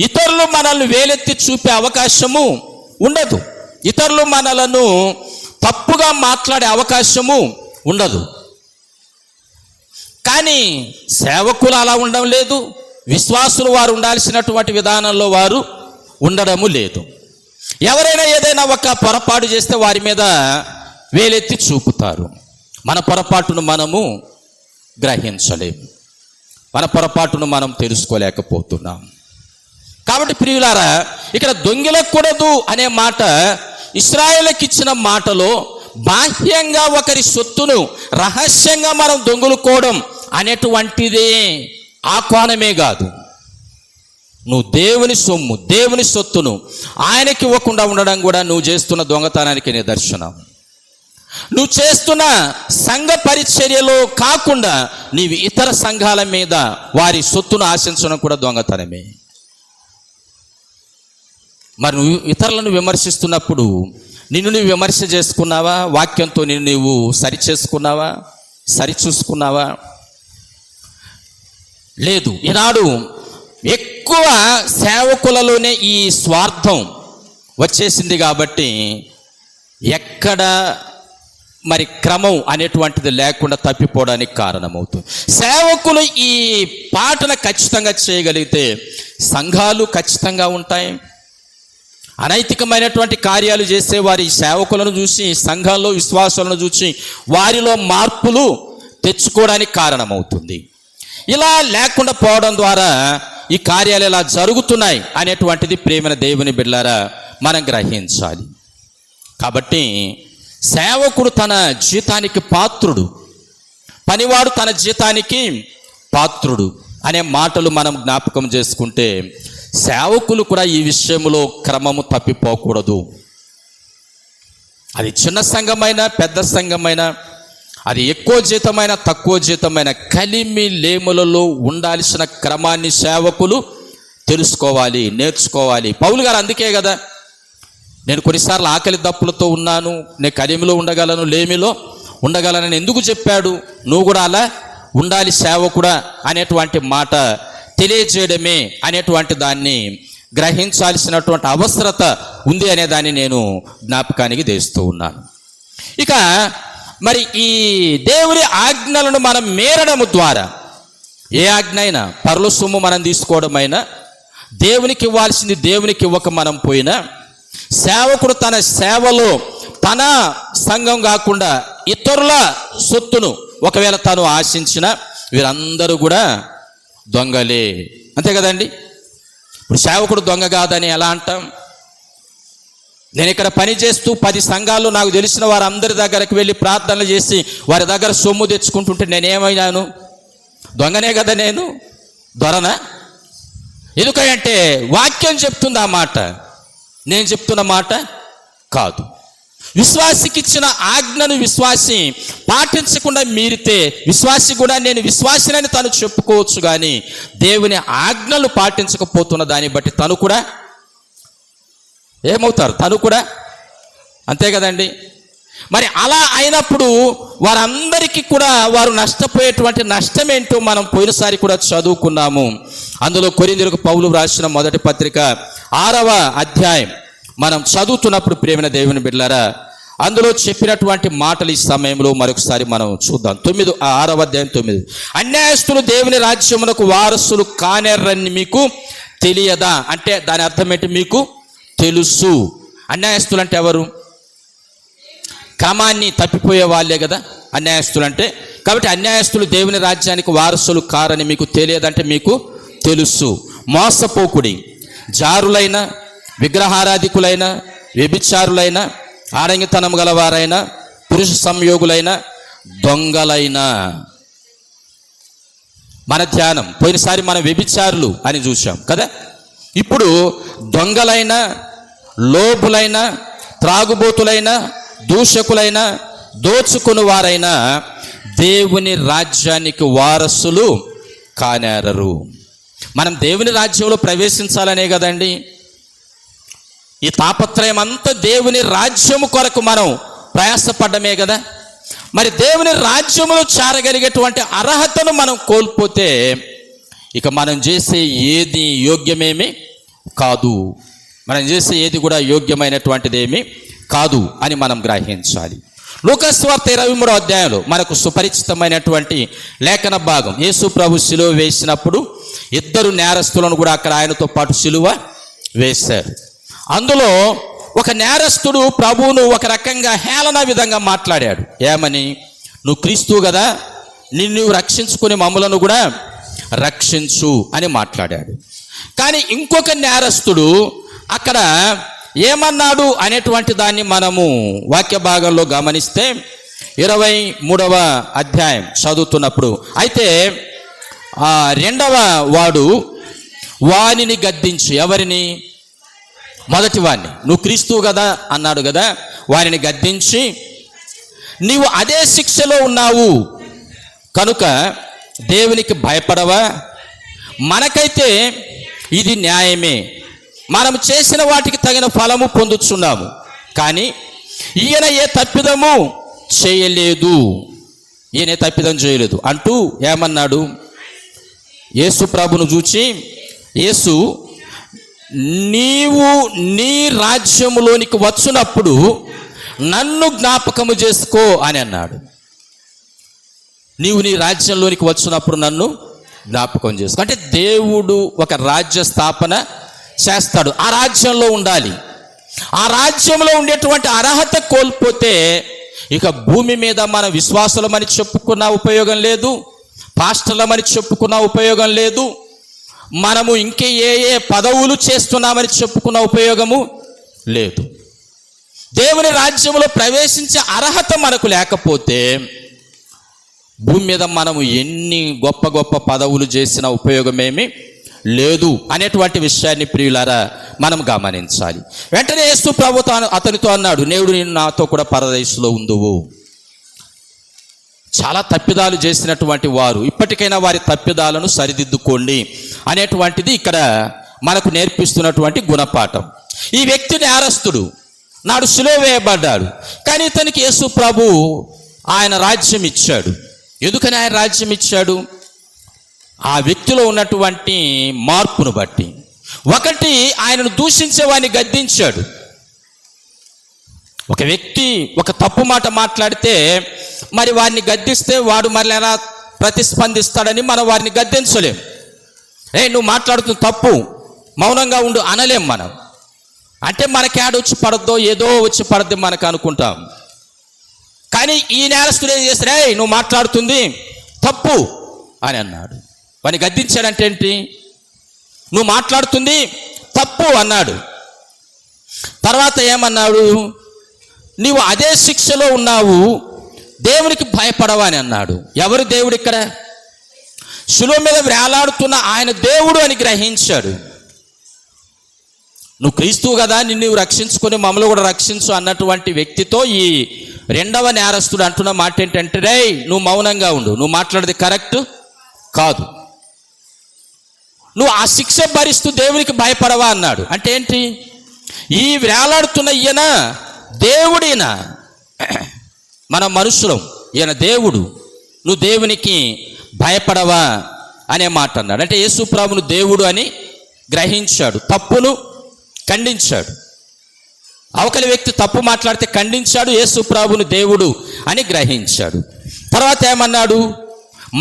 [SPEAKER 1] ఇతరులు మనల్ని వేలెత్తి చూపే అవకాశము ఉండదు. ఇతరులు మనలను తప్పుగా మాట్లాడే అవకాశము ఉండదు. కానీ సేవకులు అలా ఉండడం లేదు. విశ్వాసులు వారు ఉండాల్సినటువంటి విధానంలో వారు ఉండడము లేదు. ఎవరైనా ఏదైనా ఒక పొరపాటు చేస్తే వారి మీద వేలెత్తి చూపుతారు. మన పొరపాటును మనము గ్రహించలేము, మన పొరపాటును మనం తెలుసుకోలేకపోతున్నాం. కాబట్టి ప్రియులారా, ఇక్కడ దొంగిలకూడదు అనే మాట ఇశ్రాయేలుకి ఇచ్చిన మాటలో బాహ్యంగా ఒకరి సొత్తును రహస్యంగా మనం దొంగిలుకోవడం అనేటువంటిదే ఆ కోణమే కాదు. నువ్వు దేవుని సొమ్ము, దేవుని సొత్తును ఆయనకి ఇవ్వకుండా ఉండడం కూడా నువ్వు చేస్తున్న దొంగతనానికి నిదర్శనం. నువ్వు చేస్తున్న సంఘ పరిచర్యలో కాకుండా నీవు ఇతర సంఘాల మీద వారి సొత్తును ఆశించడం కూడా దొంగతనమే. మరి నువ్వు ఇతరులను విమర్శిస్తున్నప్పుడు నిన్ను నువ్వు విమర్శ చేసుకున్నావా? వాక్యంతో నిన్ను నువ్వు సరి చేసుకున్నావా? సరి చూసుకున్నావా? లేదు. ఈనాడు ఎక్కువ సేవకులలోనే ఈ స్వార్థం వచ్చేసింది కాబట్టి ఎక్కడ మరి క్రమం అనేటువంటిది లేకుండా తప్పిపోవడానికి కారణమవుతుంది. సేవకులు ఈ పాటను ఖచ్చితంగా చేయగలిగితే సంఘాలు ఖచ్చితంగా ఉంటాయి. అనైతికమైనటువంటి కార్యాలు చేసే వారి సేవకులను చూసి, సంఘాల్లో విశ్వాసాలను చూసి వారిలో మార్పులు తెచ్చుకోవడానికి కారణమవుతుంది. ఇలా లేకుండా పోవడం ద్వారా ఈ కార్యాలు ఇలా జరుగుతున్నాయి అనేటువంటిది ప్రేమైన దేవుని బిడ్డలారా మనం గ్రహించాలి. కాబట్టి సేవకుడు తన జీతానికి పాత్రుడు, పనివాడు తన జీతానికి పాత్రుడు అనే మాటలు మనం జ్ఞాపకం చేసుకుంటే సేవకులు కూడా ఈ విషయంలో క్రమము తప్పిపోకూడదు. అది చిన్న సంఘమైనా పెద్ద సంఘమైనా, అది ఎక్కువ జీతమైన తక్కువ జీతమైన, కలిమి లేములలో ఉండాల్సిన క్రమాన్ని సేవకులు తెలుసుకోవాలి, నేర్చుకోవాలి. పౌలు గారు అందుకే కదా, నేను కొన్నిసార్లు ఆకలి దప్పులతో ఉన్నాను, నేను కలిమిలో ఉండగలను, లేమిలో ఉండగలనని ఎందుకు చెప్పాడు? నువ్వు కూడా అలా ఉండాలి సేవకుడా అనేటువంటి మాట తెలియజేయడమే అనేటువంటి దాన్ని గ్రహించాల్సినటువంటి అవసరత ఉంది అనే దాన్ని నేను జ్ఞాపకానికి తెస్తూ ఉన్నాను. ఇక మరి ఈ దేవుని ఆజ్ఞలను మనం మేరడం ద్వారా, ఏ ఆజ్ఞ అయినా, పరలో సొమ్ము మనం తీసుకోవడమైనా, దేవునికి ఇవ్వాల్సింది దేవునికి ఇవ్వక మనం పోయినా, సేవకుడు తన సేవలో తన సంఘం కాకుండా ఇతరుల సొత్తును ఒకవేళ తాను ఆశించిన, వీరందరూ కూడా దొంగలే. అంతే కదండి. ఇప్పుడు సేవకుడు దొంగ కాదని ఎలా అంటాం? నేను ఇక్కడ పని చేస్తూ 10 సంఘాలు నాకు తెలిసిన వారందరి దగ్గరకు వెళ్ళి ప్రార్థనలు చేసి వారి దగ్గర సొమ్ము తెచ్చుకుంటుంటే నేనేమైనాను? దొంగనే కదా నేను, దొరనా? ఎందుకంటే వాక్యం చెప్తుంది ఆ మాట, నేను చెప్తున్న మాట కాదు. విశ్వాసికి ఇచ్చిన ఆజ్ఞను విశ్వాసి పాటించకుండా మీరితే విశ్వాసి కూడా నేను విశ్వాసినని తను చెప్పుకోవచ్చు, కానీ దేవుని ఆజ్ఞలు పాటించకపోతున్న దాన్ని బట్టి తను కూడా ఏమవుతారు? తను కూడా అంతే కదండి. మరి అలా అయినప్పుడు వారందరికీ కూడా వారు నష్టపోయేటువంటి నష్టం ఏంటో మనం పోయినసారి కూడా చదువుకున్నాము. అందులో కొరింథీయులకు పౌలు రాసిన మొదటి పత్రిక 6వ అధ్యాయం మనం చదువుతున్నప్పుడు ప్రియమైన దేవుని బిడ్డలారా, అందులో చెప్పినటువంటి మాటలు ఈ సమయంలో మరొకసారి మనం చూద్దాం. 6వ అధ్యాయం 9. అన్యాయస్తులు దేవుని రాజ్యమునకు వారసులు కానేరని మీకు తెలియదా? అంటే దాని అర్థం ఏంటి? మీకు తెలుసు. అన్యాయస్తులు అంటే ఎవరు? క్రమాన్ని తప్పిపోయే వాళ్ళే కదా అన్యాయస్తులు అంటే. కాబట్టి అన్యాయస్తులు దేవుని రాజ్యానికి వారసులు కారని మీకు తెలియదంటే మీకు తెలుసు. మోసపోకుడి, జారులైన, విగ్రహారాధికులైన, వ్యభిచారులైన, ఆడంగితనం గలవారైన, పురుష సంయోగులైన, దొంగలైన. మన ధ్యానం పోయినసారి మనం వ్యభిచారులు అని చూసాం కదా. ఇప్పుడు దొంగలైన, లోభులైన, త్రాగుబోతులైన, దూషకులైన, దోచుకుని వారైన దేవుని రాజ్యానికి వారసులు కానేరరు. మనం దేవుని రాజ్యంలో ప్రవేశించాలనే కదండి ఈ తాపత్రయం అంతా. దేవుని రాజ్యము కొరకు మనం ప్రయాసపడ్డమే కదా. మరి దేవుని రాజ్యములో చేరగలిగేటువంటి అర్హతను మనం కోల్పోతే ఇక మనం చేసే ఏది యోగ్యమేమి కాదు. మనం చేసే ఏది కూడా యోగ్యమైనటువంటిదేమీ కాదు అని మనం గ్రహించాలి. లూకాసు వార్త 23వ అధ్యాయంలో మనకు సుపరిచితమైనటువంటి లేఖన భాగం. యేసు ప్రభు సిలువ వేసినప్పుడు 2 నేరస్తులను కూడా అక్కడ ఆయనతో పాటు సిలువ వేశారు. అందులో ఒక నేరస్తుడు ప్రభువును ఒక రకంగా హేళన విధంగా మాట్లాడాడు. ఏమని? నువ్వు క్రీస్తువు కదా, నిన్ను రక్షించుకుని మమ్మలను కూడా రక్షించు అని మాట్లాడాడు. కానీ ఇంకొక నేరస్తుడు అక్కడ ఏమన్నాడు అనేటువంటి దాన్ని మనము వాక్య భాగంలో గమనిస్తే 23వ అధ్యాయం చదువుతున్నప్పుడు, అయితే 2వ వాడు వానిని గద్దించి, ఎవరిని? మొదటి వాడిని, నువ్వు క్రీస్తువు కదా అన్నాడు కదా, వారిని గద్దించి, నీవు అదే శిక్షలో ఉన్నావు కనుక దేవునికి భయపడవా? మనకైతే ఇది న్యాయమే, మనం చేసిన వాటికి తగిన ఫలము పొందుతున్నాము, కానీ ఈయన ఏ తప్పిదము చేయలేదు, ఈయన తప్పిదం చేయలేదు అంటూ ఏమన్నాడు? యేసు ప్రభును చూచి, యేసు, నీవు నీ రాజ్యములోనికి వచ్చినప్పుడు నన్ను జ్ఞాపకము చేసుకో అని అన్నాడు. నీవు నీ రాజ్యంలోనికి వచ్చినప్పుడు నన్ను జ్ఞాపకం చేసుకో అంటే దేవుడు ఒక రాజ్య స్థాపన చేస్తాడు. ఆ రాజ్యంలో ఉండాలి. ఆ రాజ్యంలో ఉండేటువంటి అర్హత కోల్పోతే ఇక భూమి మీద మన విశ్వాసులమని చెప్పుకున్న ఉపయోగం లేదు, పాస్టర్లమని చెప్పుకున్న ఉపయోగం లేదు, మనము ఇంకే ఏ పదవులు చేస్తున్నామని చెప్పుకున్న ఉపయోగము లేదు. దేవుని రాజ్యంలో ప్రవేశించే అర్హత మనకు లేకపోతే భూమి మీద మనము ఎన్ని గొప్ప గొప్ప పదవులు చేసిన ఉపయోగమేమి లేదు అనేటువంటి విషయాన్ని ప్రియులారా మనం గమనించాలి. వెంటనే యేసు ప్రభు అతనితో అన్నాడు, నేడు నేను నాతో కూడా పరదేశంలో ఉందువు. చాలా తప్పిదాలు చేసినటువంటి వారు ఇప్పటికైనా వారి తప్పిదాలను సరిదిద్దుకోండి అనేటువంటిది ఇక్కడ మనకు నేర్పిస్తున్నటువంటి గుణపాఠం. ఈ వ్యక్తి నేరస్తుడు, నాడు సిలువ వేయబడ్డాడు, కానీ ఇతనికి యేసు ప్రభు ఆయన రాజ్యం ఇచ్చాడు. ఎందుకని ఆయన రాజ్యం ఇచ్చాడు? ఆ వ్యక్తిలో ఉన్నటువంటి మార్పును బట్టి. ఒకటి, ఆయనను దూషించే వాడిని గద్దించాడు. ఒక వ్యక్తి ఒక తప్పు మాట మాట్లాడితే మరి వారిని గద్దిస్తే వాడు మరలా ఎలా ప్రతిస్పందిస్తాడని మనం వారిని గద్దించలేం. నువ్వు మాట్లాడుతున్న తప్పు, మౌనంగా ఉండు అనలేం మనం. అంటే మనకి వచ్చి పడద్దో ఏదో వచ్చి పడద్దు మనకు అనుకుంటాం. కానీ ఈ నేరస్తుడు ఏం చేస్తాడు? నువ్వు మాట్లాడుతుంది తప్పు అని అన్నాడు. వాడిని గద్దించాడంటే ఏంటి? నువ్వు మాట్లాడుతుంది తప్పు అన్నాడు. తర్వాత ఏమన్నాడు? నీవు అదే శిక్షలో ఉన్నావు, దేవునికి భయపడవా అని అన్నాడు. ఎవరు దేవుడు? ఇక్కడ శిలువ మీద వేలాడుతున్న ఆయన దేవుడు అని గ్రహించాడు. నువ్వు క్రీస్తువు కదా, నిన్ను రక్షించుకొని మమ్మల్ని కూడా రక్షించు అన్నటువంటి వ్యక్తితో ఈ 2వ నేరస్తుడు అంటున్న మాట ఏంటంటే, నువ్వు మౌనంగా ఉండు, నువ్వు మాట్లాడేది కరెక్ట్ కాదు, నువ్వు ఆ శిక్ష భరిస్తూ దేవునికి భయపడవా అన్నాడు. అంటే ఏంటి? ఈ వేలాడుతున్న ఈయన దేవుడిన, మన మనుషులం, ఈయన దేవుడు, నువ్వు దేవునికి భయపడవా అనే మాట అన్నాడు. అంటే యేసు ప్రభువును దేవుడు అని గ్రహించాడు, తప్పును ఖండించాడు. అవతలి వ్యక్తి తప్పు మాట్లాడితే ఖండించాడు, యేసు ప్రభువును దేవుడు అని గ్రహించాడు. తర్వాత ఏమన్నాడు?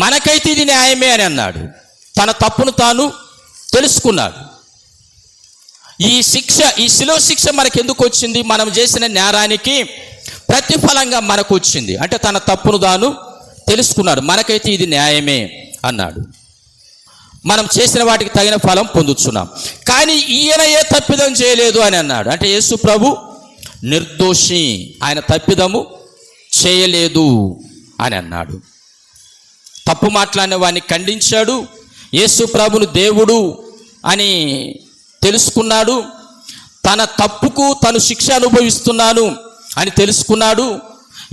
[SPEAKER 1] మనకైతే ఇది న్యాయమే అని అన్నాడు. తన తప్పును తాను తెలుసుకున్నాడు. ఈ శిలువ శిక్ష మనకెందుకు వచ్చింది? మనం చేసిన నేరానికి ప్రతిఫలంగా మనకు వచ్చింది. అంటే తన తప్పును తాను తెలుసుకున్నాడు. మనకైతే ఇది న్యాయమే అన్నాడు. మనం చేసిన వాటికి తగిన ఫలం పొందుతున్నాం. కానీ ఈయన ఏ తప్పిదం చేయలేదు అని అన్నాడు. అంటే యేసు ప్రభు నిర్దోషి, ఆయన తప్పిదము చేయలేదు అని అన్నాడు. తప్పు మాట్లాడిన వాడిని ఖండించాడు. యేసు ప్రభును దేవుడు అని తెలుసుకున్నాడు. తన తప్పుకు తను శిక్ష అనుభవిస్తున్నాను అని తెలుసుకున్నాడు.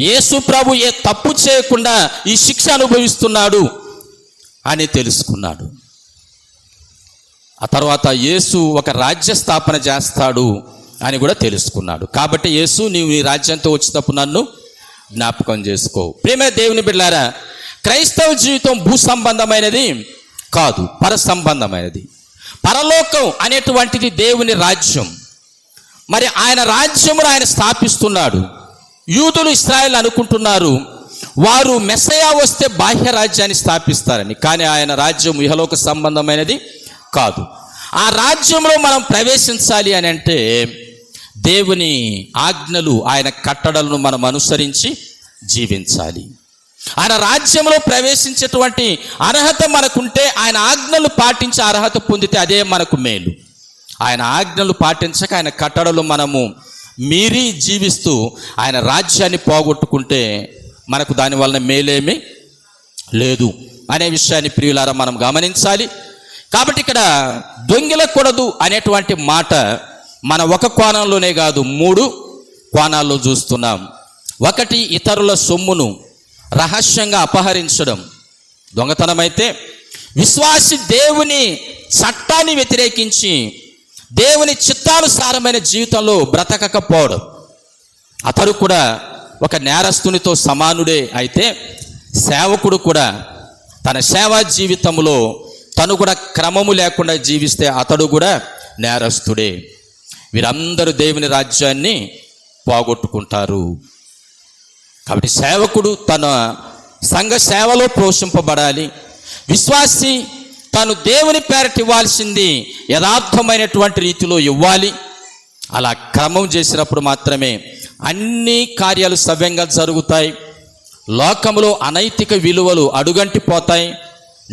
[SPEAKER 1] యేసు ప్రభు ఏ తప్పు చేయకుండా ఈ శిక్ష అనుభవిస్తున్నాడు అని తెలుసుకున్నాడు. ఆ తర్వాత యేసు ఒక రాజ్య స్థాపన చేస్తాడు అని కూడా తెలుసుకున్నాడు. కాబట్టి యేసు, నీవు నీ రాజ్యంతో వచ్చేటప్పుడు నన్ను జ్ఞాపకం చేసుకో. ప్రియమైన దేవుని బిడ్డలారా, క్రైస్తవ జీవితం భూ సంబంధమైనది కాదు, పర సంబంధమైనది. పరలోకం అనేటువంటిది దేవుని రాజ్యం. మరి ఆయన రాజ్యమును ఆయన స్థాపిస్తున్నాడు. యూదులు, ఇశ్రాయేలు అనుకుంటున్నారు వారు మెస్సయా వస్తే బాహ్య రాజ్యాన్ని స్థాపిస్తారని. కానీ ఆయన రాజ్యం ఇహలోక సంబంధమైనది కాదు. ఆ రాజ్యంలో మనం ప్రవేశించాలి అని అంటే దేవుని ఆజ్ఞలు, ఆయన కట్టడలను మనం అనుసరించి జీవించాలి. ఆయన రాజ్యంలో ప్రవేశించేటువంటి అర్హత మనకుంటే, ఆయన ఆజ్ఞలు పాటించే అర్హత పొందితే అదే మనకు మేలు. ఆయన ఆజ్ఞలు పాటించక ఆయన కట్టడలు మనము మీరి జీవిస్తూ ఆయన రాజ్యాన్ని పోగొట్టుకుంటే మనకు దాని వలన మేలేమీ లేదు అనే విషయాన్ని ప్రియులారా మనం గమనించాలి. కాబట్టి ఇక్కడ దొంగిలకూడదు అనేటువంటి మాట మన ఒక కోణంలోనే కాదు, 3 కోణాల్లో చూస్తున్నాం. ఒకటి, ఇతరుల సొమ్మును రహస్యంగా అపహరించడం దొంగతనమైతే. విశ్వాసి దేవుని చట్టాన్ని వ్యతిరేకించి దేవుని చిత్తానుసారమైన జీవితంలో బ్రతకకపోవడం, అతడు కూడా ఒక నేరస్తునితో సమానుడే. అయితే సేవకుడు కూడా తన సేవా జీవితంలో తను కూడా క్రమము లేకుండా జీవిస్తే అతడు కూడా నేరస్తుడే. వీరందరూ దేవుని రాజ్యాన్ని పోగొట్టుకుంటారు. కాబట్టి సేవకుడు తన సంఘ సేవలో పోషింపబడాలి. విశ్వాసి తాను దేవుని పేరట ఇవ్వాల్సింది యథార్థమైనటువంటి రీతిలో ఇవ్వాలి. అలా క్రమం చేసినప్పుడు మాత్రమే అన్ని కార్యాలు సవ్యంగా జరుగుతాయి. లోకములో అనైతిక విలువలు అడుగంటిపోతాయి.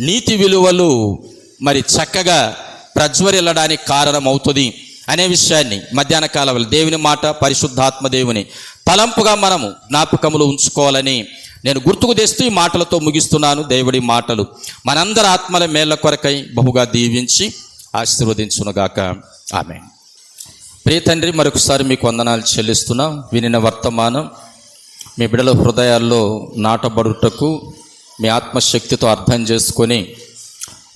[SPEAKER 1] నీతి విలువలు మరి చక్కగా ప్రజ్వరిల్లడానికి కారణమవుతుంది అనే విషయాన్ని మధ్యాహ్న కాలంలో దేవుని మాట, పరిశుద్ధాత్మ దేవుని తలంపుగా మనము జ్ఞాపకములు ఉంచుకోవాలని నేను గుర్తుకు తెస్తూ ఈ మాటలతో ముగిస్తున్నాను. దేవుడి మాటలు మనందరి ఆత్మల మేళ్ల కొరకై బహుగా దీవించి ఆశీర్వదించునుగాక. ఆమేన్. ప్రియ తండ్రి, మరొకసారి మీకు వందనాలు చెల్లిస్తున్నాం. వినిన వర్తమానం మీ బిడ్డల హృదయాల్లో నాటబడుటకు మీ ఆత్మశక్తితో అర్థం చేసుకొని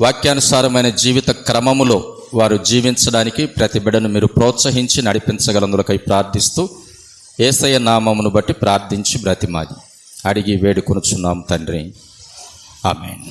[SPEAKER 1] వాక్యానుసారమైన జీవిత క్రమములో వారు జీవించడానికి ప్రతి బిడ్డను మీరు ప్రోత్సహించి నడిపించగలందులకై ప్రార్థిస్తూ యేసయ్య నామమును బట్టి ప్రార్థించి బ్రతిమాలి అడిగి వేడుకొనుచున్నాం తండ్రి. ఆమేన్.